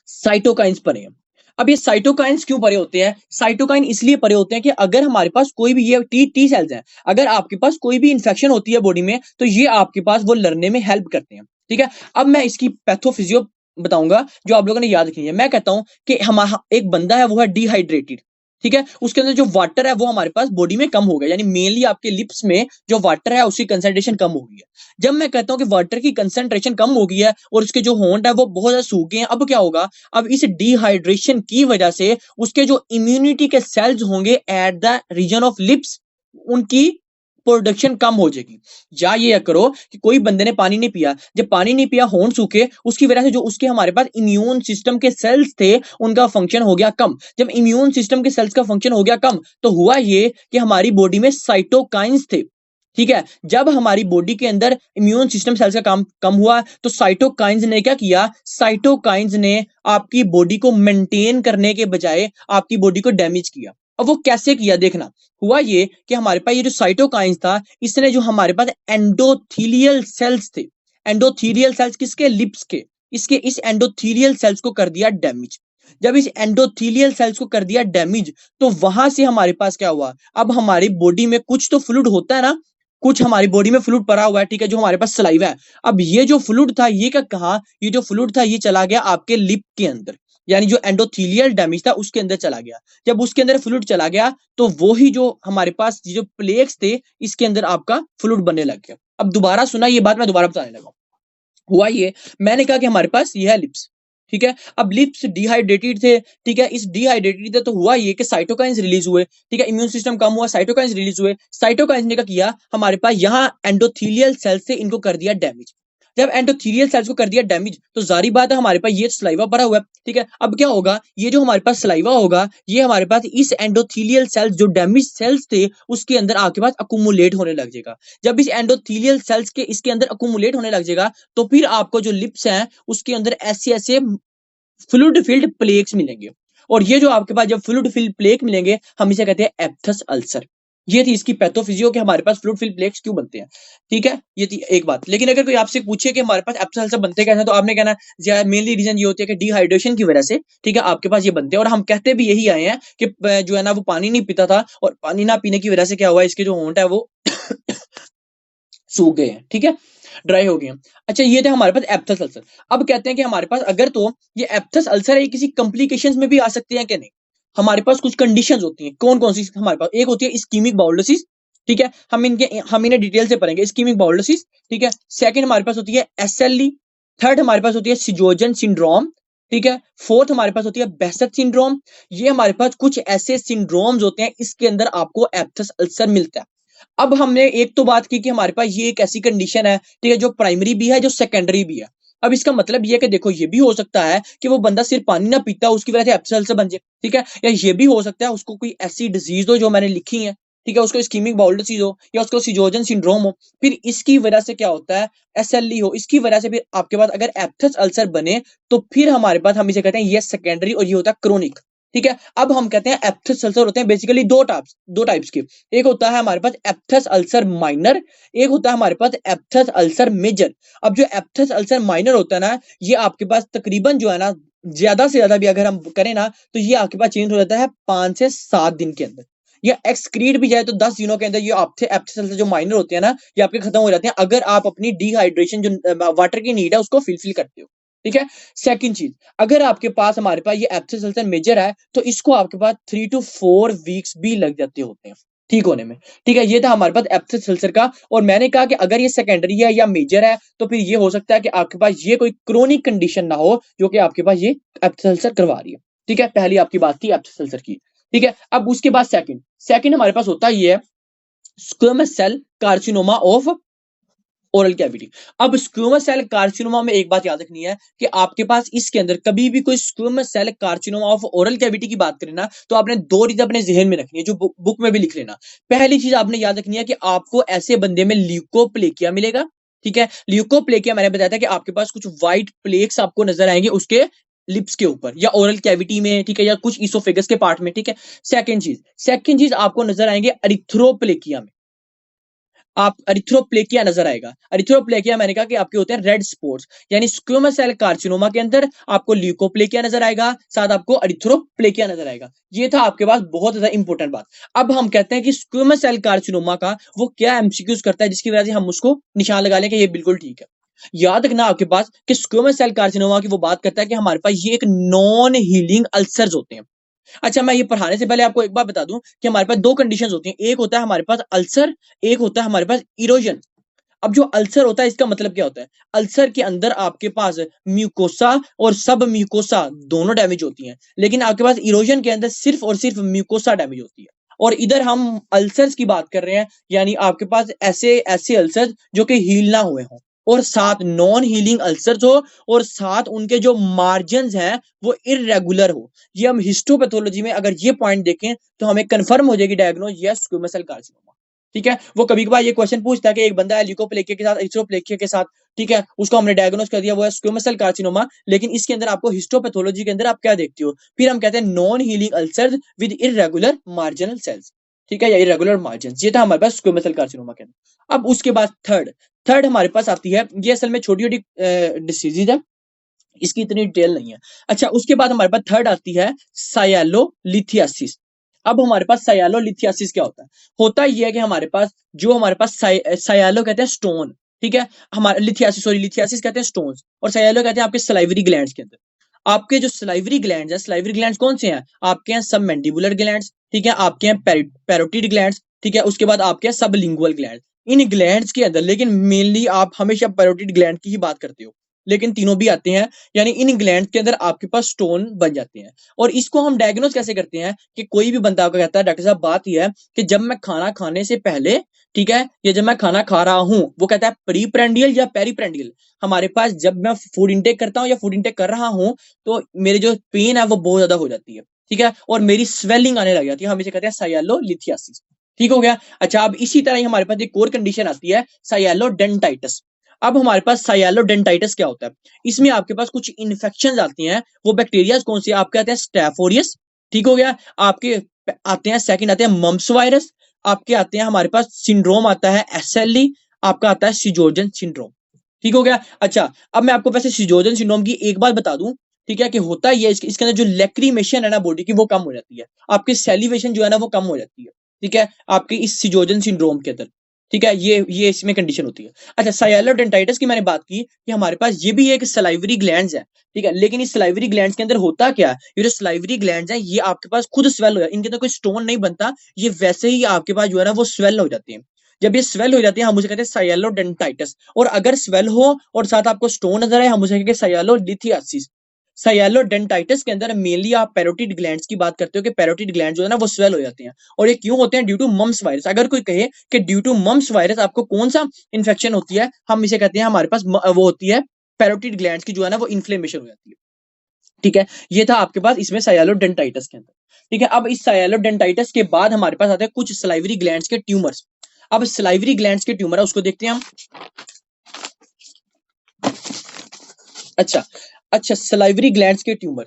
साइटोकाइंस पड़े हैं। अब ये साइटोकाइंस क्यों पड़े होते हैं? साइटोकाइन इसलिए पड़े होते हैं कि अगर हमारे पास कोई भी ये टी टी सेल्स हैं, अगर आपके पास कोई भी इंफेक्शन होती है बॉडी में तो ये आपके पास वो लड़ने में हेल्प करते हैं, ठीक है। अब मैं इसकी पैथोफिजियो बताऊंगा जो आप लोगों ने याद रखनी है। मैं कहता हूं कि हमारा एक बंदा है वो है डिहाइड्रेटेड, ठीक है, उसके अंदर जो वाटर है वो हमारे पास बॉडी में कम हो गया, यानी मेनली आपके लिप्स में जो वाटर है उसकी कंसंट्रेशन कम हो गई है। जब मैं कहता हूं कि वाटर की कंसंट्रेशन कम हो गई है और उसके जो होंठ है वो बहुत ज्यादा सूख गए हैं, अब क्या होगा, अब इस डिहाइड्रेशन की वजह से उसके जो इम्यूनिटी के सेल्स होंगे at the reason of lips, उनकी प्रोडक्शन कम हो जाएगी। या ये करो कि कोई बंदे ने पानी नहीं पिया, जब पानी नहीं पिया होंठ सूखे, उसकी वजह से जो उसके हमारे पास इम्यून सिस्टम के सेल्स थे उनका फंक्शन हो गया कम। जब इम्यून सिस्टम के सेल्स का फंक्शन हो गया कम तो हुआ ये कि हमारी बॉडी में साइटोकाइंस थे, ठीक है। जब हमारी बॉडी के अंदर इम्यून सिस्टम सेल्स का काम कम हुआ तो साइटोकाइंस ने क्या किया, साइटोकाइंस ने आपकी बॉडी को मेंटेन करने के बजाय आपकी बॉडी को डैमेज किया। अब वो कैसे किया देखना, हुआ ये कि हमारे पास ये जो साइटोकाइंस था इसने जो हमारे पास एंडोथीलियल सेल्स थे, एंडोथीलियल सेल्स किसके, लिप्स के, इसके इस एंडोथीलियल सेल्स को कर दिया डैमेज। जब इस एंडोथीलियल सेल्स को कर दिया डैमेज तो वहां से हमारे पास क्या हुआ, अब हमारी बॉडी में कुछ तो फ्लूइड होता है ना, कुछ हमारी बॉडी में फ्लूइड पड़ा हुआ है, ठीक है, जो हमारे पास सलाइवा है। अब ये जो फ्लूइड था ये क्या कहा, ये जो फ्लूइड था ये चला गया आपके लिप के अंदर, यानी जो एंडोथीलियल डैमेज था उसके अंदर चला गया। जब उसके अंदर फ्लूइड चला गया तो वो ही जो हमारे पास जो प्लेक्स थे इसके अंदर आपका फ्लूइड बनने लग गया। अब दोबारा सुना ये बात, मैं दोबारा बताने लगा। हुआ ये, मैंने कहा कि हमारे पास ये है लिप्स, ठीक है। अब लिप्स डिहाइड्रेटेड थे, ठीक है, इस डिहाइड्रेटेड थे तो हुआ ये कि साइटोकाइंस रिलीज हुए, ठीक है, इम्यून सिस्टम कम हुआ, साइटोकाइंस रिलीज हुए। साइटोकाइंस ने क्या किया, हमारे पास यहाँ एंडोथीलियल सेल्स से इनको कर दिया डैमेज। जब एंडोथीलियल सेल्स को कर दिया डैमेज तो जारी बात है हमारे पास ये सलाइवा भरा हुआ है, ठीक है। अब क्या होगा, ये जो हमारे पास सलाइवा होगा ये हमारे पास इस एंडोथीलियल सेल्स जो डैमेज सेल्स थे उसके अंदर आपके पास अकुमुलेट होने लग जाएगा। जब इस एंडोथीलियल सेल्स के इसके अंदर अकुमुलेट होने लग जाएगा तो फिर आपको जो लिप्स हैं उसके अंदर ऐसे ऐसे फ्लूइड फिल्ड प्लेक्स मिलेंगे। और ये जो आपके पास जब फ्लूइड फिल्ड प्लेक मिलेंगे हम इसे कहते हैं एप्थस अल्सर। ये थी इसकी पैथोफिजियो कि हमारे पास फ्लूइड फिल्ड प्लेक्स क्यों बनते हैं, ठीक है, ये थी एक बात। लेकिन अगर कोई आपसे पूछे कि हमारे पास एप्थस अल्सर बनते कैसे हैं तो आपने कहना मेनली रीजन ये होती है कि डिहाइड्रेशन की वजह से, ठीक है, आपके पास ये बनते हैं। और हम कहते भी यही आए हैं कि जो है ना वो पानी नहीं पीता था और पानी ना पीने की वजह से क्या हुआ, इसके जो होंठ है वो सूख गए हैं, ठीक है, ड्राई हो गए हैं। अच्छा, ये थे हमारे पास एप्थस अल्सर। अब कहते हैं कि हमारे पास अगर तो ये एप्थस अल्सर है ये किसी कॉम्प्लिकेशंस में भी आ सकते हैं कि नहीं। हमारे पास कुछ कंडीशंस होती हैं, कौन कौन सी हमारे पास, एक होती है इस्कीमिक बाउल डिसीज, ठीक है, हम इन्हें डिटेल से पढ़ेंगे, इस्कीमिक बाउल डिसीज, ठीक है। सेकंड हमारे पास होती है एसएलई, थर्ड हमारे पास होती है सिजोजन सिंड्रोम, ठीक है, फोर्थ हमारे पास होती है बेसेट सिंड्रोम। ये हमारे पास कुछ ऐसे सिंड्रोम्स होते हैं इसके अंदर आपको एप्थस अल्सर मिलता है। अब हमने एक तो बात की कि हमारे पास ये एक ऐसी कंडीशन है, ठीक है, जो प्राइमरी भी है जो सेकेंडरी भी है। अब इसका मतलब ये है कि देखो ये भी हो सकता है कि वो बंदा सिर्फ पानी ना पीता उसकी वजह से एप्थस अल्सर बन जाए, ठीक है, या ये भी हो सकता है उसको कोई ऐसी डिजीज हो जो मैंने लिखी है, ठीक है, उसको इस्कीमिक बाउल डिसीज हो या उसको सिजोजन सिंड्रोम हो, फिर इसकी वजह से क्या होता है, एसएलई हो, इसकी वजह से फिर आपके पास अगर एप्थस अल्सर बने तो फिर हमारे पास हम इसे कहते हैं ये सेकेंडरी और ये होता है क्रोनिक। ठीक है, अब हम कहते हैं एप्थस अल्सर होते हैं बेसिकली दो टाइप्स के। एक होता है हमारे पास एप्थस अल्सर माइनर, एक होता है हमारे पास एप्थस अल्सर मेजर। अब जो एप्थस अल्सर माइनर होता है ना, ये आपके पास तकरीबन जो है ना, ज्यादा से ज्यादा भी अगर हम करें ना, तो ये आपके पास चेंज हो जाता है 5 से 7 दिन के अंदर, या एक्सक्रीट भी जाए तो 10 दिनों के अंदर ये आपसे एप्थस जो माइनर होते हैं ना, ये आपके खत्म हो जाते हैं अगर आप अपनी डिहाइड्रेशन जो वाटर की नीड है उसको फिलफिल करते हो। ठीक है, सेकंड चीज, अगर आपके पास हमारे पास ये एप्थस अल्सर मेजर है तो इसको आपके पास 3 to 4 वीक्स भी लग जाते होते हैं ठीक होने में। ठीक है, ये था हमारे पास एप्थस अल्सर का। और मैंने कहा कि अगर ये सेकेंडरी है या मेजर है तो फिर ये हो सकता है कि आपके पास ये कोई क्रोनिक कंडीशन ना हो जो कि आपके पास ये एप्थस अल्सर करवा रही है। ठीक है, पहली आपकी बात थी एप्थस अल्सर की। ठीक है, अब उसके बाद सेकंड हमारे पास होता है ये है squamous cell carcinoma of oral cavity. अब स्क्वेमस सेल कार्सिनोमा में एक बात याद रखनी है कि आपके पास इसके अंदर कभी भी कोई squamous cell carcinoma of oral cavity की बात करें ना, तो आपने दो चीजें अपने जहन में रखनी है जो बुक में भी लिख लेना। पहली चीज आपने याद रखनी है कि आपको ऐसे बंदे में ल्यूकोप्लेकिया मिलेगा। ठीक है, ल्यूकोप्लेकिया मैंने बताया था कि आपके पास कुछ व्हाइट प्लेक्स आपको नजर आएंगे उसके लिप्स के ऊपर या ओरल कैविटी में। ठीक है, या कुछ इसोफेगस के पार्ट में। ठीक है, सेकंड चीज आपको नजर आएंगे अरिथ्रोप्लेकिया में, आप अरिथ्रोप्लेकिया नजर आएगा। अरिथ्रोप्लेकिया मैंने कहा कि आपके होते हैं रेड स्पॉट्स, यानी स्क्वेमस सेल कार्सिनोमा के अंदर आपको ल्यूकोप्लेकिया नजर आएगा, साथ आपको अरिथ्रोप्लेकिया नजर आएगा। ये था आपके पास बहुत ज्यादा इंपॉर्टेंट बात। अब हम कहते हैं कि स्क्वेमस सेल कार्सिनोमा का वो क्या एमसीक्यूज करता है जिसकी वजह से हम उसको निशान लगा लें कि ये बिल्कुल ठीक है। याद रखना आपके पास कि स्क्वेमस सेल कार्सिनोमा की वो बात करता है कि हमारे पास ये एक नॉन हीलिंग अल्सर्स होते हैं। अच्छा, मैं ये पढ़ाने से पहले आपको एक बात बता दूं कि हमारे पास दो कंडीशंस होती हैं, एक होता है हमारे पास अल्सर, एक होता है हमारे पास इरोजन। अब जो अल्सर होता है इसका मतलब क्या होता है, अल्सर के अंदर आपके पास म्यूकोसा और सब म्यूकोसा दोनों डैमेज होती हैं, लेकिन आपके पास इरोजन के अंदर सिर्फ और सिर्फ म्यूकोसा डैमेज होती है। और इधर हम अल्सर्स की बात कर रहे हैं, यानी आपके पास ऐसे ऐसे अल्सर जो कि हील ना हुए हों, और साथ नॉन हीलिंग अल्सर्स हो, और साथ उनके जो मार्जिन्स हैं वो इरेगुलर हो। ये हम हिस्टोपैथोलॉजी में अगर ये पॉइंट देखें तो हमें कंफर्म हो जाएगी diagnosis squamous cell carcinoma. ठीक है, वो कभी कभार ये क्वेश्चन पूछता है कि एक बंदा है ल्यूकोप्लेकिया के साथ एरिथ्रोप्लेकिया के साथ, ठीक है, उसको हमने डायग्नोज कर दिया वो है स्क्वेमस सेल कार्सिनोमा, लेकिन इसके अंदर आपको हिस्टोपैथोलॉजी के अंदर आप क्या देखते हो, फिर हम कहते हैं non healing ulcers with irregular marginal cells. ठीक है, या इरेगुलर मार्जिन, ये था हमारे पास स्क्वेमस सेल कार्सिनोमा के अंदर। अब उसके बाद थर्ड हमारे पास आती है, ये असल में छोटी छोटी डिसीजेज है, इसकी इतनी डिटेल नहीं है। अच्छा, उसके बाद हमारे पास थर्ड आती है सायालोलिथियासिस। अब हमारे पास सायालोलिथियासिस क्या होता है ये है कि हमारे पास जो हमारे पास सायालो कहते हैं स्टोन। ठीक है, हमारे लिथियासिस कहते हैं स्टोन्स, और सायालो कहते हैं आपके सलाइवरी ग्लैंड्स के अंदर। आपके जो सलाइवरी ग्लैंड्स हैं, सलाइवरी ग्लैंड्स कौन से हैं, आपके हैं सब मैंडिबुलर ग्लैंड्स, ठीक है, आपके हैं पैरोटिड ग्लैंड्स, ठीक है, उसके बाद आपके हैं सबलिंगुअल ग्लैंड्स। इन ग्लैंड्स के अंदर लेकिन मेनली आप हमेशा पैरोटिड ग्लैंड की ही बात करते हो, लेकिन तीनों भी आते हैं, यानी इन ग्लैंड के अंदर आपके पास स्टोन बन जाते हैं। और इसको हम डायग्नोज कैसे करते हैं कि कोई भी बंदा आपको कहता है डॉक्टर साहब बात यह है कि जब मैं खाना खाने से पहले, ठीक है, या जब मैं खाना खा रहा हूं, वो कहता है प्रीप्रेंडियल या पेरीप्रेंडियल, हमारे पास जब मैं फूड इंटेक करता हूं या फूड इंटेक कर रहा हूं तो मेरी जो पेन है वो बहुत ज्यादा हो जाती है। ठीक है, और मेरी स्वेलिंग आने लग जाती है, हम इसे कहते हैं सायालोलिथियासिस। ठीक हो गया। अच्छा, अब इसी तरह ही हमारे पास एक और कंडीशन आती है सायालोडेंटाइटिस। अब हमारे पास सायालोडेंटाइटिस क्या होता है, इसमें आपके पास कुछ इन्फेक्शन आती हैं, वो बैक्टीरिया कौन सी, आपके आते हैं स्टैफोरियस। ठीक हो गया, आपके आते हैं सेकंड आते हैं मम्प्स वायरस, आपके आते हैं हमारे पास सिंड्रोम आता है एसएलई, आपका आता है सिजोजन सिंड्रोम। ठीक हो गया। अच्छा, अब मैं आपको वैसे सिजोजन सिंड्रोम की एक बात बता दूं, ठीक है, कि होता ही है इसके अंदर जो लैक्रीमेशन है ना बॉडी की वो कम हो जाती है, आपकी सेलिवेशन जो है ना वो कम हो जाती है। ठीक है, आपकी इस सिजोजन सिंड्रोम के अंदर। ठीक है, ये इसमें कंडीशन होती है। अच्छा, सायालोडेंटाइटिस की मैंने बात की कि हमारे पास ये भी एक सलाइवरी ग्लैंड्स है। ठीक है, लेकिन इस सलाइवरी ग्लैंड्स के अंदर होता क्या है, ये जो सलाइवरी ग्लैंड्स हैं ये आपके पास खुद स्वेल हो जाए, इनके अंदर कोई स्टोन नहीं बनता, ये वैसे ही आपके पास जो है ना वो स्वेल हो जाते हैं। जब ये स्वेल हो जाती है हम उसे कहते हैं सायालोडेंटाइटिस, और अगर स्वेल हो और साथ आपको स्टोन नजर आए हम उसे कहते हैं सायालोलिथियासिस। सायालोडेंटाइटिस के अंदर मेनली आप पैरोटिड ग्लैंड्स की बात करते हो कि पैरोटिड ग्लैंड जो है ना वो स्वेल हो जाते हैं, और ये क्यों होते हैं, ड्यू टू मम्प्स वायरस। अगर कोई कहे कि ड्यू टू मम्प्स वायरस आपको कौन सा इंफेक्शन होती है, हम इसे कहते हैं हमारे पास वो होती है पैरोटिड ग्लैंड्स की जो है ना वो इन्फ्लेमेशन हो जाती है। ठीक है, ये था आपके पास इसमें सायालोडेंटाइटिस के अंदर। ठीक है, अब इस साइलोडेंटाइटिस के बाद हमारे पास आते हैं कुछ सलाइवरी ग्लैंड्स के ट्यूमर्स। अब सलाइवरी ग्लैंड्स के ट्यूमर है उसको देखते हैं हम। अच्छा अच्छा, सलाइवरी ग्लैंड्स के ट्यूमर,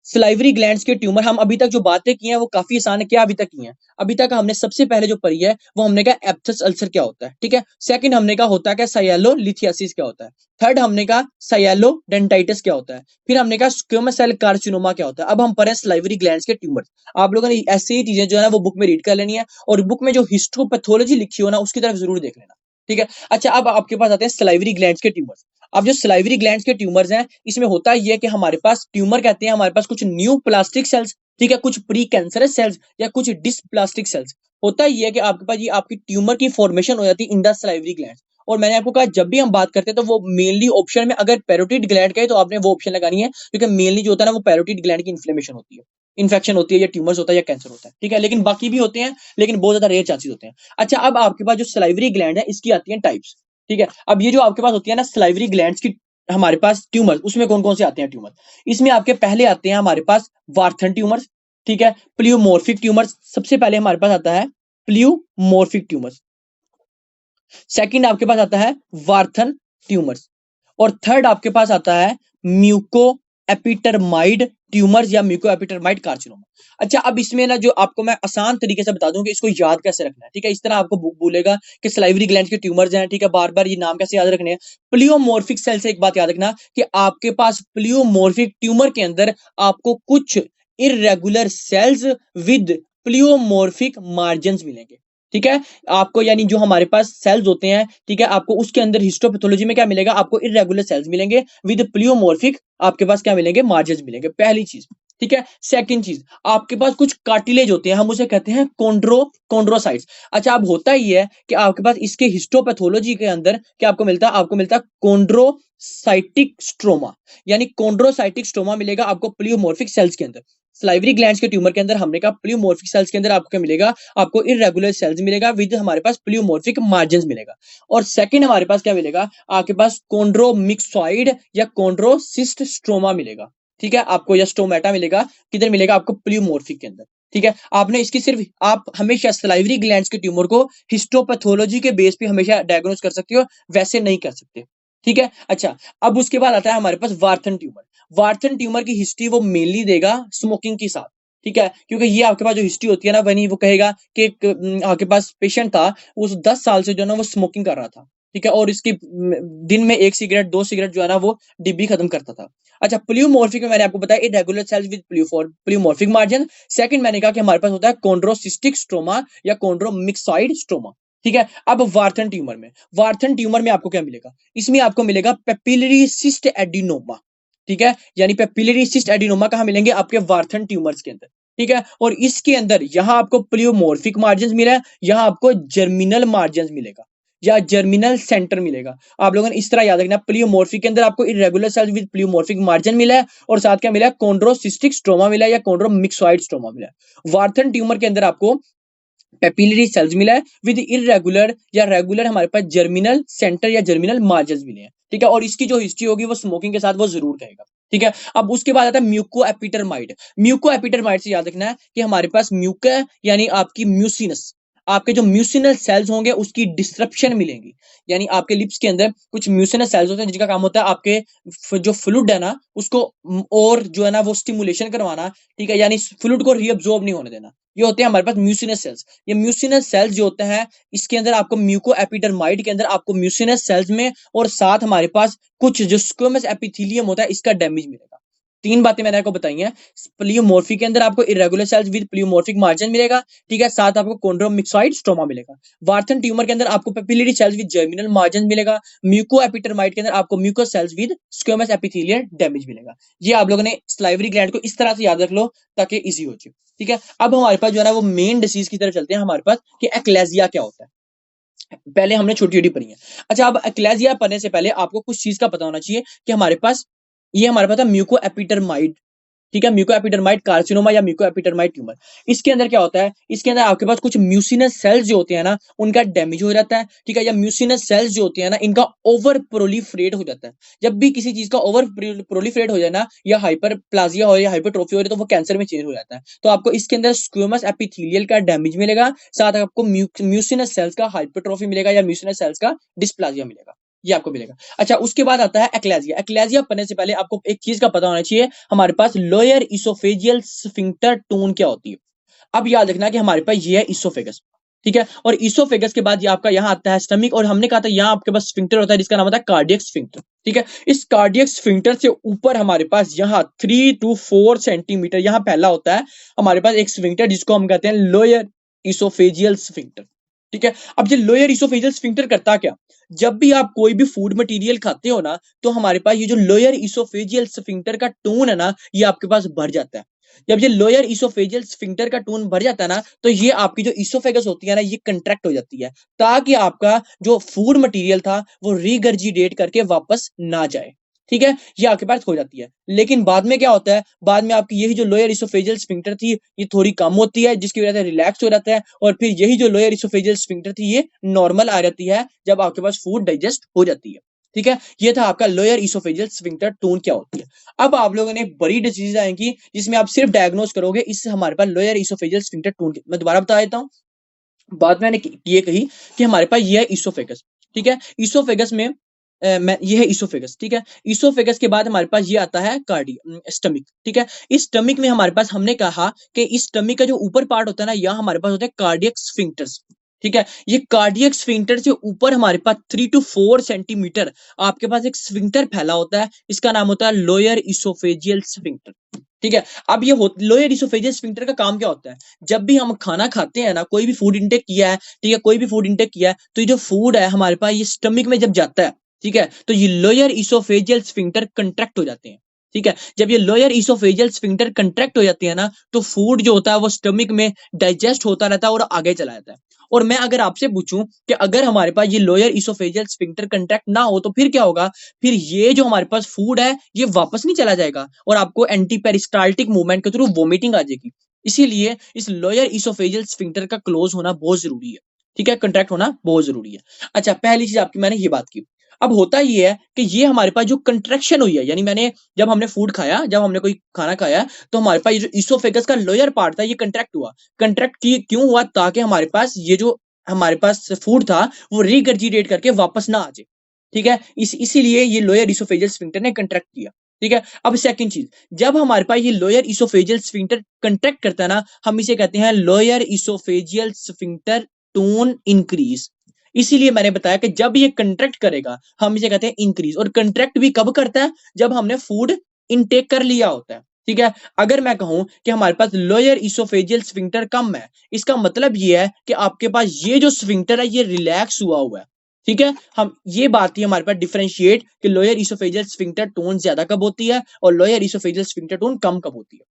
सलाइवरी ग्लैंड्स के ट्यूमर, हम अभी तक जो बातें की हैं वो काफी आसान है। क्या अभी तक की हैं? अभी तक हमने सबसे पहले जो पढ़ी है वो हमने कहा एप्थस अल्सर क्या होता है, ठीक है। सेकंड हमने कहा होता है क्या साइलोलिथियासिस क्या होता है। थर्ड हमने कहा साइलोडेंटाइटिस क्या होता है। फिर हमने कहा स्क्वेमस सेल कार्सिनोमा क्या होता है। अब हम पढ़े सलाइवरी ग्लैंड्स के ट्यूमर। आप लोगों ने ऐसी ही चीजें जो है ना वो बुक में रीड कर लेनी है, और बुक में जो हिस्टोपैथोलॉजी लिखी हो ना उसकी तरफ जरूर देख लेना, ठीक है। अच्छा, अब आपके पास आते हैं सलाइवरी ग्लैंड्स के ट्यूमर्स। अब जो सलाइवरी ग्लैंड्स के ट्यूमर्स हैं इसमें होता ये है कि हमारे पास ट्यूमर कहते हैं हमारे पास कुछ न्यू प्लास्टिक सेल्स, ठीक है, कुछ प्री कैंसरस सेल्स या कुछ डिसप्लास्टिक सेल्स। होता ये है कि आपके पास ये आपकी ट्यूमर की फॉर्मेशन हो जाती है इन द सलाइवरी ग्लैंड्स। और मैंने आपको कहा जब भी हम बात करते हैं तो वो मेनली ऑप्शन में अगर पैरोटिड ग्लैंड का है तो आपने वो ऑप्शन लगानी है, क्योंकि मेनली जो होता है ना वो पैरोटिड ग्लैंड की इन्फ्लेमेशन होती है, इन्फेक्शन होती है, या ट्यूमर्स होता है या कैंसर होता है, ठीक है। लेकिन बाकी भी होते हैं, लेकिन बहुत ज्यादा रेयर चांसेस होते हैं। अच्छा, अब आपके पास जो सलाइवरी ग्लैंड है इसकी आती है टाइप्स, ठीक है। अब ये जो आपके पास होती है ना सलाइवरी ग्लैंड्स की हमारे पास ट्यूमर, उसमें कौन कौन से आते हैं ट्यूमर? इसमें आपके पहले आते हैं हमारे पास वार्थन ट्यूमर्स, ठीक है, प्लियोमोर्फिक ट्यूमर्स। सबसे पहले हमारे पास आता है प्लियोमोर्फिक ट्यूमर्स। सेकंड आपके पास आता है वार्थन ट्यूमर्स। और थर्ड आपके पास आता है म्यूको एपिटरमाइड ट्यूमर्स या म्यूको एपिटरमाइड कार्सिनोमा। अच्छा, अब इसमें ना जो आपको मैं आसान तरीके से बता दूं कि इसको याद कैसे रखना है, ठीक है। इस तरह आपको बोलेगा कि सलाइवरी ग्लैंड के ट्यूमर्स हैं, ठीक है, बार बार ये नाम कैसे याद रखने हैं। प्लियोमोर्फिक सेल से एक बात याद रखना कि आपके पास प्लियोमोर्फिक ट्यूमर के अंदर आपको कुछ इरेगुलर सेल्स विद प्लियोमोर्फिक मार्जिन्स मिलेंगे, ठीक है। आपको यानी जो हमारे पास सेल्स होते हैं, ठीक है, आपको उसके अंदर हिस्टोपैथोलॉजी में क्या मिलेगा, आपको इरेगुलर सेल्स मिलेंगे विद प्लियोमोर्फिक, आपके पास क्या मिलेंगे, मार्जिन्स मिलेंगे, पहली चीज, ठीक है। सेकंड चीज, आपके पास कुछ कार्टिलेज होते हैं, हम उसे कहते हैं कॉन्ड्रोसाइट्स। अच्छा, अब होता ही है कि आपके पास इसके हिस्टोपैथोलॉजी के अंदर क्या आपको मिलता है, आपको मिलता है कॉन्ड्रोसाइटिक स्ट्रोमा, यानी कॉन्ड्रोसाइटिक स्ट्रोमा मिलेगा आपको प्लियोमोर्फिक सेल्स के अंदर। सलाइवरी ग्लैंड्स के ट्यूमर के अंदर हमने कहा प्लियोमोर्फिक सेल्स के अंदर आपको क्या मिलेगा, आपको इरेगुलर सेल्स मिलेगा विद हमारे पास प्लियोमोर्फिक मार्जिन्स मिलेगा। और सेकंड हमारे पास क्या मिलेगा, आपके पास कॉन्ड्रोमिक्सॉइड या कॉन्ड्रोसिस्ट स्ट्रोमा मिलेगा, ठीक है, आपको या स्टोमेटा मिलेगा। किधर मिलेगा, आपको प्लियोमोर्फिक के अंदर, ठीक है। आपने इसकी सिर्फ आप हमेशा सलाइवरी ग्लैंड्स के ट्यूमर को हिस्टोपैथोलॉजी के बेस पे हमेशा डायग्नोस कर सकते हो, वैसे नहीं कर सकते, ठीक है। अच्छा, अब उसके बाद आता है हमारे पास वार्थन ट्यूमर। वार्थन ट्यूमर की हिस्ट्री वो मेनली देगा स्मोकिंग के साथ, ठीक है, क्योंकि ये आपके पास जो हिस्ट्री होती है ना बनी, वो कहेगा कि एक आपके पास पेशेंट था, उस 10 साल से जो है ना वो स्मोकिंग कर रहा था, ठीक है, और इसकी दिन में 1 सिगरेट 2 सिगरेट जो है ना वो डिब्बी खत्म करता था। अच्छा, प्लियोमोर्फिक में मैंने आपको बताया irregular cells with pleomorphic margin. Second मैंने कहा कि हमारे पास होता है कॉन्ड्रोसिस्टिक स्ट्रोमा या कॉन्ड्रोमिक्सॉइड स्ट्रोमा, ठीक है। अब वार्थन ट्यूमर में, वार्थन ट्यूमर में आपको क्या मिलेगा, इसमें आपको मिलेगा पेपिलरी सिस्ट एडिनोमा, ठीक है, यानी पेपिलरी सिस्ट एडिनोमा कहां मिलेंगे, आपके वार्थन ट्यूमर्स के अंदर, ठीक है। और इसके अंदर यहां आपको प्लियोमोर्फिक मार्जिन मिला है, यहां आपको जर्मिनल मार्जिन मिलेगा या जर्मिनल सेंटर मिलेगा। आप लोगों ने इस तरह याद रखना, प्लियोमोर्फिक के अंदर आपको irregular cells with pleomorphic margin मिला है, और साथ क्या मिला है, कॉन्ड्रोसिस्टिक स्ट्रोमा मिला है या कॉन्ड्रोमिक्सॉइड स्ट्रोमा मिला है। वार्थन ट्यूमर के अंदर आपको पेपिलरी सेल्स मिला है विद इरेगुलर या रेगुलर हमारे पास जर्मिनल सेंटर या जर्मिनल मार्जिन मिले हैं, ठीक है। और इसकी जो हिस्ट्री होगी वो स्मोकिंग के साथ वो जरूर कहेगा, ठीक है। अब उसके बाद आता है म्यूको एपिटरमाइड। म्यूको एपिटरमाइड से याद रखना है कि हमारे पास म्यूका यानी आपकी म्यूसिनस, आपके जो म्यूसिनल सेल्स होंगे उसकी डिस्ट्रप्शन मिलेंगी, यानी आपके लिप्स के अंदर कुछ म्यूसिनल सेल्स होते हैं जिनका काम होता है आपके जो फ्लूइड है ना उसको और जो है ना वो स्टिमुलेशन करवाना, ठीक है, यानी फ्लूइड को रीअब्सॉर्ब नहीं होने देना। ये होते हैं हमारे पास म्यूसिनस सेल्स। ये म्यूसिनस सेल्स जो होते हैं इसके अंदर आपको म्यूको एपिडर्माइड के अंदर आपको म्यूसिनस सेल्स में और साथ हमारे पास कुछ जो स्क्वेमस एपिथेलियम होता है इसका डैमेज मिलेगा। 3 बातें मैंने आपको बताई हैं। प्लियोमोर्फिक के अंदर आपको irregular cells with pleomorphic margin मिलेगा, ठीक है, साथ आपको कॉन्ड्रोमिक्सॉइड स्ट्रोमा मिलेगा। वार्थन ट्यूमर के अंदर आपको papillary cells with germinal margin मिलेगा। म्यूको एपिटरमाइड के अंदर आपको mucous cells with squamous epithelial damage मिलेगा। ये आप लोगों ने सलाइवरी ग्लैंड को इस तरह से याद रख लो ताकि इजी हो जाए, ठीक है। अब हमारे पास जो है ना वो मेन डिसीज की तरफ चलते हैं हमारे पास कि एक्लेजिया क्या होता है। पहले हमने छोटी छोटी पढ़ी है। अच्छा, अब एक्लेजिया पढ़ने से पहले आपको कुछ चीज का पता होना चाहिए कि हमारे पास ये हमारे पास था म्यूको एपिटरमाइड, ठीक है, म्यूकोएपिडर्माइट कार्सिनोमा या म्यूकोएपिडर्माइट ट्यूमर। इसके अंदर क्या होता है, इसके अंदर आपके पास कुछ म्यूसिनस सेल्स जो होते हैं ना, उनका डैमेज हो जाता है, ठीक है, या म्यूसिनस सेल्स जो होते हैं ना, इनका ओवर प्रोलिफरेट हो जाता है। जब भी किसी चीज का ओवर प्रोलिफरेट हो जाए ना, या हाइपरप्लाजिया हो या हाइपरट्रोफी हो रही, तो वो कैंसर में चेंज हो जाता है। तो आपको इसके अंदर स्क्वेमस एपिथेलियल का डैमेज मिलेगा, साथ आपको म्यूसिनस सेल्स का हाइपरट्रोफी मिलेगा या म्यूसिनस सेल्स का डिस्प्लाजिया मिलेगा, ये आपको मिलेगा। अच्छा, उसके बाद आता है एक्लेजिया। एक्लेजिया पढ़ने से पहले आपको एक चीज का पता होना चाहिए, हमारे पास लोअर इसोफेजियल स्फिंक्टर टोन क्या होती है। अब याद रखना कि हमारे पास ये है इसोफेगस, ठीक है, और इसोफेगस के बाद ये आपका यहाँ आता है स्टमक, और हमने कहा था यहाँ आपके पास स्फिंक्टर होता है जिसका नाम होता है कार्डियक स्फिंक्टर, ठीक है। इस कार्डियक स्फिंक्टर से ऊपर हमारे पास यहाँ 3 to 4 सेंटीमीटर यहाँ पहला होता है हमारे पास एक स्फिंक्टर, जिसको हम कहते हैं लोअर इसोफेजियल स्फिंक्टर, ठीक है। अब ये लोअर इसोफेजियल स्फिंक्टर करता क्या, जब भी आप कोई भी फूड मटेरियल खाते हो ना, तो हमारे पास ये जो लोअर इसोफेजियल स्फिंक्टर का टोन है ना, ये आपके पास बढ़ जाता है। जब ये लोअर इसोफेजियल स्फिंक्टर का टोन बढ़ जाता है ना, तो ये आपकी जो इसोफेगस होती है ना, ये कंट्रैक्ट हो जाती है, ताकि आपका जो फूड मटेरियल था वो रिगर्जिटेट करके वापस ना जाए, ठीक है, ये आपके पास हो जाती है। लेकिन बाद में क्या होता है, बाद में आपकी यही जो लोअर इसोफेजियल स्फिंक्टर थी, ये थोड़ी कम होती है, जिसकी वजह से रिलैक्स हो जाता है, और फिर यही जो लोअर इसोफेजियल स्फिंक्टर थी, ये नॉर्मल आ जाती है जब आपके पास फूड डाइजेस्ट हो जाती है, ठीक है। ये था आपका लोअर इसोफेजियल स्फिंक्टर टोन क्या होती है। अब आप लोगों ने बड़ी डिजीज आएंगी जिसमें आप सिर्फ डायग्नोस करोगे, इससे हमारे पास लोअर इसोफेजियल स्फिंक्टर टोन, मैं दोबारा बता देता हूँ। बात मैंने ये कही कि हमारे पास ये है इसोफेगस, ठीक है। इसोफेगस में मैं ये है इसोफेगस, ठीक है। इसोफेगस के बाद हमारे पास ये आता है स्टमक, ठीक है। इस स्टमक में हमारे पास हमने कहा कि इस स्टमक का जो ऊपर पार्ट होता है ना, यहाँ हमारे पास होते हैं कार्डियक स्फिंक्टर्स, ठीक है। ये कार्डियक स्फिंक्टर से ऊपर हमारे पास 3 to 4 सेंटीमीटर आपके पास एक स्फिंक्टर फैला होता है, इसका नाम होता है लोअर इसोफेजियल स्फिंक्टर, ठीक है। अब ये लोअर इसोफेजियल स्फिंक्टर का काम क्या होता है, जब भी हम खाना खाते हैं ना, कोई भी फूड इंटेक किया है, ठीक है, कोई भी फूड इंटेक किया है, तो ये जो फूड है हमारे पास ये स्टमक में जब जाता है, ठीक है, तो ये लोअर इसोफेजियल स्फिंक्टर कंट्रैक्ट हो जाते हैं, ठीक है। जब ये लोअर इसोफेजियल स्फिंक्टर कंट्रैक्ट हो जाती है ना, तो फूड जो होता है वो स्टमक में डाइजेस्ट होता रहता है और आगे चला जाता है। और मैं अगर आपसे पूछूं कि अगर हमारे पास ये लोअर इसोफेजियल स्फिंक्टर कंट्रैक्ट ना हो, तो फिर क्या होगा, फिर ये जो हमारे पास फूड है ये वापस नहीं चला जाएगा, और आपको एंटी पेरिस्टाल्टिक मूवमेंट के थ्रू वोमिटिंग आ जाएगी। इसीलिए इस लोअर इसोफेजियल स्फिंक्टर का क्लोज होना बहुत जरूरी है, ठीक है, कंट्रैक्ट होना बहुत जरूरी है। अच्छा, पहली चीज आपकी मैंने ये बात की। अब होता ये है कि ये हमारे पास जो कंट्रैक्शन हुई है, यानी मैंने जब हमने फूड खाया, जब हमने कोई खाना खाया, तो हमारे पास ये जो इसोफेगस का लोअर पार्ट था ये कंट्रैक्ट हुआ। कंट्रैक्ट की क्यों हुआ, ताकि हमारे पास ये जो हमारे पास फूड था वो रिगर्जिटेट करके वापस ना आ जाए, ठीक है। इसीलिए ये लोअर इसोफेजियल स्फिंक्टर ने कंट्रैक्ट किया, ठीक है। अब सेकंड चीज, जब हमारे पास ये लोअर इसोफेजियल स्फिंक्टर कंट्रैक्ट करता है ना, हम इसे कहते हैं lower oesophageal sphincter tone increase. इसीलिए मैंने बताया कि जब ये कंट्रैक्ट करेगा हम इसे कहते हैं इंक्रीज, और कंट्रैक्ट भी कब करता है, जब हमने फूड इनटेक कर लिया होता है, ठीक है। अगर मैं कहूं कि हमारे पास लोअर इसोफेजियल स्फिंक्टर कम है, इसका मतलब ये है कि आपके पास ये जो स्फिंक्टर है ये रिलैक्स हुआ हुआ है, ठीक है। हम ये बात ही हमारे पास डिफरेंशिएट कि लोअर इसोफेजियल स्फिंक्टर टोन ज्यादा कब होती है और लोअर इसोफेजियल स्फिंक्टर टोन कम कब होती है।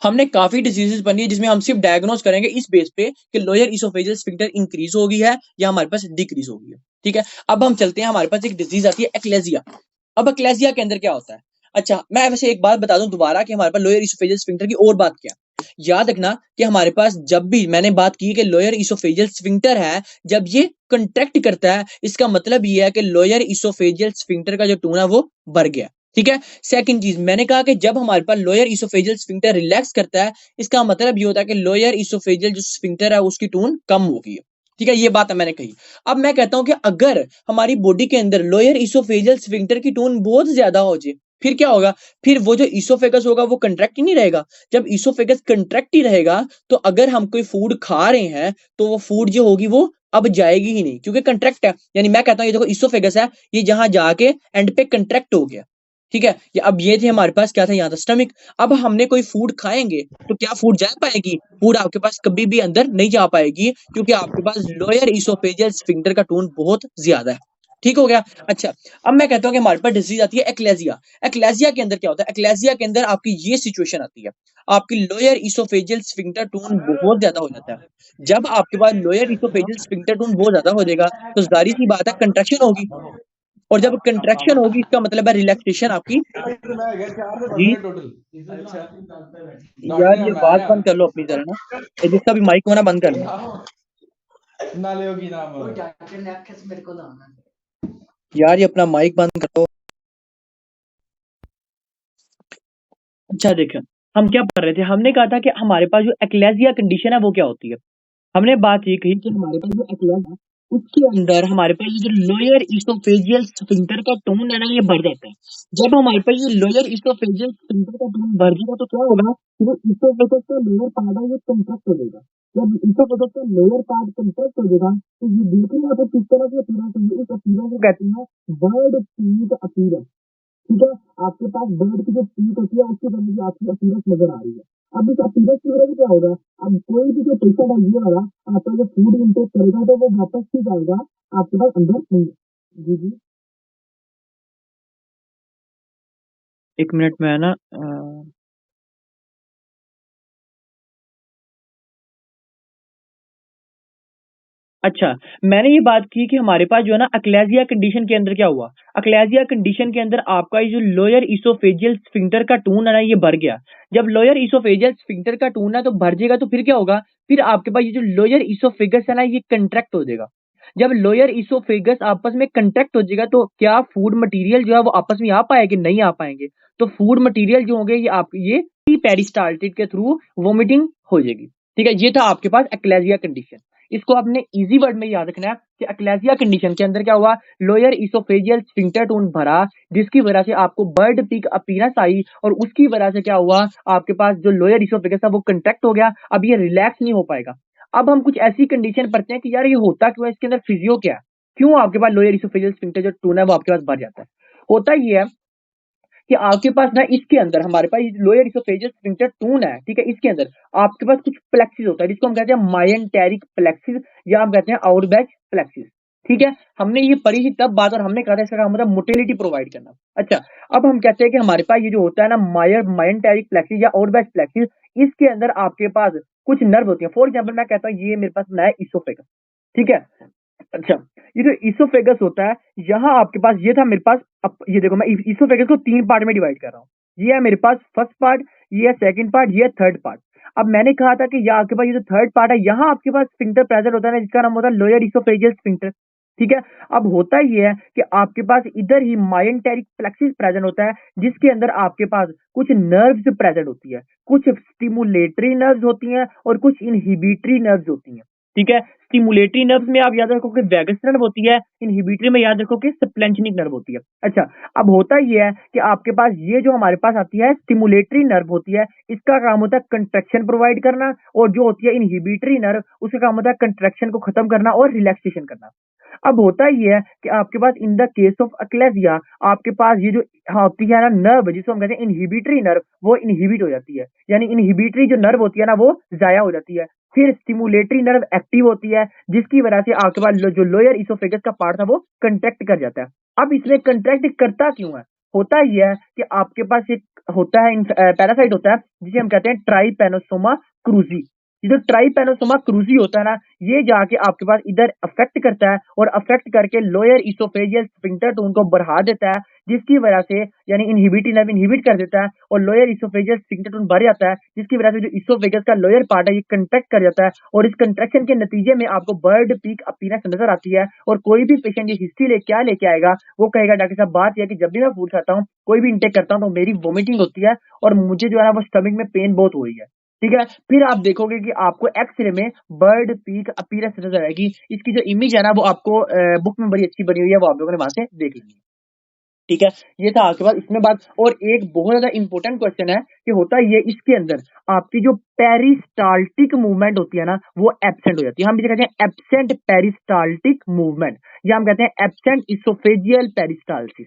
हमने काफी डिजीजेस बनी है जिसमें हम सिर्फ डायग्नोस करेंगे इस बेस पे कि लोअर इसोफेजियल स्फिंक्टर इंक्रीज हो गई है या हमारे पास डिक्रीज हो गई है, ठीक है। अब हम चलते हैं, हमारे पास एक डिजीज आती है एक्लेजिया। अब एक्लेजिया के अंदर क्या होता है, अच्छा मैं वैसे एक बात बता दूं दोबारा कि हमारे पास लोअर इसोफेजियल स्फिंक्टर की और बात क्या, याद रखना कि हमारे पास जब भी मैंने बात की कि लोअर इसोफेजियल स्फिंक्टर है, जब ये कंट्रैक्ट करता है, इसका मतलब ये है कि लोअर इसोफेजियल स्फिंक्टर का जो टोन है वो बढ़ गया, ठीक है। सेकंड चीज मैंने कहा कि जब हमारे पास लोअर इसोफेजियल स्फिंक्टर रिलैक्स करता है, इसका मतलब ये होता है कि लोअर इसोफेजियल जो स्फिंक्टर है उसकी टोन कम हो गई है, ठीक है। ये बात मैंने कही। अब मैं कहता हूं कि अगर हमारी बॉडी के अंदर लोअर इसोफेजियल स्फिंक्टर की टोन बहुत ज्यादा हो जाए, फिर क्या होगा, फिर वो जो इसोफेगस होगा वो कंट्रैक्ट ही नहीं रहेगा। जब इसोफेगस कंट्रैक्ट ही रहेगा, तो अगर हम कोई फूड खा रहे हैं तो वो फूड जो होगी वो अब जाएगी ही नहीं, क्योंकि कंट्रैक्ट है। यानी मैं कहता हूं ये देखो इसोफेगस है, ये जहां जाके एंड पे कंट्रैक्ट हो गया, ठीक है। अब ये थे हमारे पास क्या था, यहाँ था स्टमक। अब हमने कोई फूड खाएंगे तो क्या फूड जा पाएगी, फूड आपके पास कभी भी अंदर नहीं जा पाएगी, क्योंकि आपके पास लोअर इसोफेजियल स्फिंक्टर का टोन बहुत ज्यादा है, ठीक हो गया। अच्छा, अब मैं कहता हूँ कि हमारे पास डिजीज आती है एक्लेजिया। एक्लेजिया के अंदर क्या होता है, एक्लेजिया के अंदर आपकी ये सिचुएशन आती है, आपकी लोअर इसोफेजियल स्फिंक्टर टोन बहुत ज्यादा हो जाता है। जब आपके पास लोअर इसोफेजियल स्फिंक्टर टोन बहुत ज्यादा हो जाएगा, तो जाहिर सी बात है कंट्रैक्शन होगी, और जब कंट्रैक्शन होगी इसका मतलब है रिलैक्सेशन आपकी। जी यार ये बात बंद कर लो अपनी जरा ना, जिसका भी माइक हो ना बंद कर लो यार, ये अपना माइक बंद कर दो। अच्छा देखो, हम क्या पढ़ रहे थे, हमने कहा था कि हमारे पास जो एक्लेजिया कंडीशन है वो क्या होती है। हमने बात ये कही कि हमारे पास जो एक्लेज है उसके अंदर हमारे पास ये जो लोअर इसोफेजियल स्फिंक्टर का टोन है ना ये बढ़ जाता है। जब हमारे पास ये लोअर इसोफेजियल स्फिंक्टर का टोन बढ़ जाएगा तो क्या होगा कि जो इसोफेगस का लोअर पार्ट है ये कंट्रैक्ट हो जाएगा। जब इसोफेगस का लोअर पार्ट कंट्रैक्ट हो जाएगा तो ये दूसरी यहाँ पर किस तरह से अपीयरेंस होगी, इस अपीयरेंस को कहते हैं बर्ड पीट अपीयरेंस। ठीक है, आपके पास बर्ड की जो पीठ होती है उसके अंदर भी आपकी अपीयरेंस नजर आ रही है। अब इस अपीयरेंस की वजह से क्या होगा, अब कोई भी जो पेशेंट है ये वाला आपका जो फूड इनटेक करेगा तो वो वापस ही जाएगा आपके पास अंदर नहीं। जी जी, एक मिनट में है ना। अच्छा, मैंने ये बात की कि हमारे पास जो है ना अक्लेजिया कंडीशन के अंदर क्या हुआ। अक्लेजिया कंडीशन के अंदर आपका ये जो लोअर इसोफेजियल स्फिंक्टर का टून है ना ये भर गया। जब लोअर इसोफेजियल स्फिंक्टर का टून है तो भर जाएगा तो फिर क्या होगा, फिर आपके पास ये जो लोअर इसोफेगस है ना ये कंट्रैक्ट हो जाएगा। जब लोअर इसोफेगस आपस में कंट्रैक्ट हो जाएगा तो क्या फूड मटेरियल जो है वो आपस में आ पाएंगे, नहीं आ पाएंगे। तो फूड मटेरियल जो होंगे ये आप ये पेरिस्टाल्टिड के थ्रू वोमिटिंग हो जाएगी। ठीक है, ये था आपके पास एक्लेजिया कंडीशन। इसको आपने इजी वर्ड में याद रखना है कि अक्लेजिया कंडीशन के अंदर क्या हुआ, लोअर इसोफेजियल स्फिंक्टर टून भरा जिसकी वजह से आपको बर्ड पीक अपीयरेंस आई और उसकी वजह से क्या हुआ, आपके पास जो लोअर इसोफेगस था वो कंट्रैक्ट हो गया। अब ये रिलैक्स नहीं हो पाएगा। अब हम कुछ ऐसी कंडीशन पढ़ते हैं कि यार ये होता क्यों है, इसके अंदर फिजियो क्या है, क्यों आपके पास लोअर इसोफेजियल स्फिंक्टर जो टून है वो आपके पास भर जाता है। होता ये है कि आपके पास ना इसके अंदर हमारे पास लोअर इसोफेजियल स्फिंक्टर टून है। ठीक है, इसके अंदर आपके पास कुछ प्लेक्सिस होता है जिसको हम कहते हैं मायंटेरिक प्लेक्सिस या हम कहते हैं आउटबैक प्लेक्सिस। ठीक है, हमने ये पढ़ी थी तब बात और हमने कहा था इसका काम होता है मोटिलिटी प्रोवाइड करना। अच्छा, अब हम कहते हैं कि हमारे पास ये जो होता है ना मायंटेरिक प्लेक्सिस या आउटबैक प्लेक्सिस, इसके अंदर आपके पास कुछ नर्व होती है। फॉर एग्जाम्पल मैं कहता हूँ ये मेरे पास ना है इसोफेगस। ठीक है, अच्छा, ये जो इसोफेगस होता है यहाँ आपके पास ये था मेरे पास। अब ये देखो मैं इसोफेगस को 3 पार्ट में डिवाइड कर रहा हूँ। ये है मेरे पास फर्स्ट पार्ट, ये है सेकंड पार्ट, ये है थर्ड पार्ट। अब मैंने कहा था कि यहाँ आपके पास ये जो थर्ड पार्ट है यहाँ आपके पास स्फिंक्टर प्रेजेंट होता है ना जिसका नाम होता है लोअर इसोफेजियल स्फिंक्टर। ठीक है, अब होता ये है कि आपके पास इधर ही मायंटेरिक प्लेक्सिस प्रेजेंट होता है जिसके अंदर आपके पास कुछ नर्व्स प्रेजेंट होती है, कुछ स्टिमुलेटरी नर्व्स होती हैं और कुछ इनहिबिटरी नर्व्स होती हैं। ठीक है, स्टिमुलेटरी नर्व्स में आप याद रखो कि वैगस नर्व होती है, इनहिबिटरी में याद रखो कि स्प्लेंचनिक नर्व होती है। अच्छा, अब होता ये है कि आपके पास ये जो हमारे पास आती है स्टिमुलेटरी नर्व होती है, इसका काम होता है कंट्रैक्शन प्रोवाइड करना, और जो होती है इनहिबिटरी नर्व उसका काम होता है कंट्रैक्शन को खत्म करना और रिलैक्सेशन करना। अब होता ये है कि आपके पास इन द केस ऑफ अक्लेजिया आपके पास ये जो होती है ना नर्व जिसको हम कहते हैं इनहिबिटरी नर्व, वो इनहिबिट हो जाती है, यानी इनहिबिटरी जो नर्व होती है ना वो जाया हो जाती है। फिर स्टिमुलेटरी नर्व एक्टिव होती है जिसकी वजह से आपके पास जो लोअर इसोफेगस का पार्ट था वो कंट्रैक्ट कर जाता है। अब इसमें कंट्रैक्ट करता क्यों है, होता यह है कि आपके पास एक होता है पैरासाइट होता है जिसे हम कहते हैं ट्राइपेनोसोमा क्रूजी। ये जो ट्राइपेनोसोमा क्रूजी होता है ना ये जाके आपके पास इधर अफेक्ट करता है और अफेक्ट करके लोअर इसोफेजियल स्फिंक्टर टोन को बढ़ा देता है जिसकी वजह से यानी इनहिबिटरी नर्व इनहिबिट कर देता है और लोअर इसोफेजियल स्फिंक्टर टोन बढ़ जाता है जिसकी वजह से जो इसोफेगस का लोअर पार्ट है ये कंट्रैक्ट कर जाता है और इस कंट्रैक्शन के नतीजे में आपको बर्ड पीक अपीयरेंस नजर आती है। और कोई भी पेशेंट ये हिस्ट्री लेके आएगा वो कहेगा डॉक्टर साहब बात यह है कि जब भी मैं फूड खाता हूँ कोई भी इंटेक करता हूँ तो मेरी वोमिटिंग होती है और मुझे जो है ना वो स्टमक में पेन बहुत हो रही है। ठीक है, फिर आप देखोगे कि आपको एक्सरे में बर्ड पीक अपीयरेंस नजर आएगी। इसकी जो इमेज है ना वो आपको बुक में बड़ी अच्छी बनी हुई है, वो आप लोगों ने वहां से देख लेनी है। ठीक है, ये था आपके पास इसमें बात। और एक बहुत ज्यादा इंपॉर्टेंट क्वेश्चन है कि होता ये इसके अंदर आपकी जो पेरिस्टाल्टिक मूवमेंट होती है ना वो एब्सेंट हो जाती है। हम इसे कहते हैं एब्सेंट पेरिस्टाल्टिक मूवमेंट या हम कहते हैं एब्सेंट इसोफेजियल पेरिस्टाल्सिस।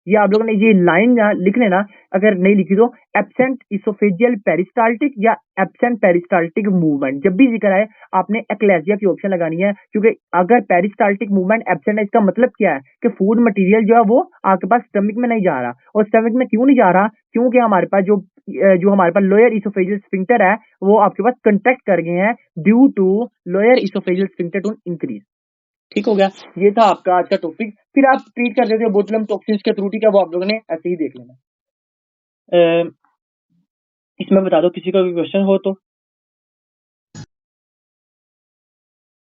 ये आप लोगों ने ये लाइन लिख लेना अगर नहीं लिखी तो, एब्सेंट इसोफेजियल पेरिस्टाल्टिक या एब्सेंट पेरिस्टाल्टिक मूवमेंट जब भी जिक्र आए आपने एक्लेजिया की ऑप्शन लगानी है। क्योंकि अगर पेरिस्टाल्टिक मूवमेंट एब्सेंट है इसका मतलब क्या है कि फूड मटेरियल जो है वो आपके पास स्टमक में नहीं जा रहा। और स्टमक में क्यों नहीं जा रहा, क्योंकि हमारे पास जो हमारे पास लोअर इसोफेजियल स्फिंक्टर है वो आपके पास कंट्रैक्ट कर गए हैं due to lower oesophageal sphincter to increase. ठीक हो गया, ये था आपका आज का टॉपिक। फिर आप ट्रीट कर देते हो बोtulinum टॉक्सिन्स के थ्रू, ठीक है, वो आप लोगों ने ऐसे ही देख लेना। इसमें बता दो किसी का कोई क्वेश्चन हो तो।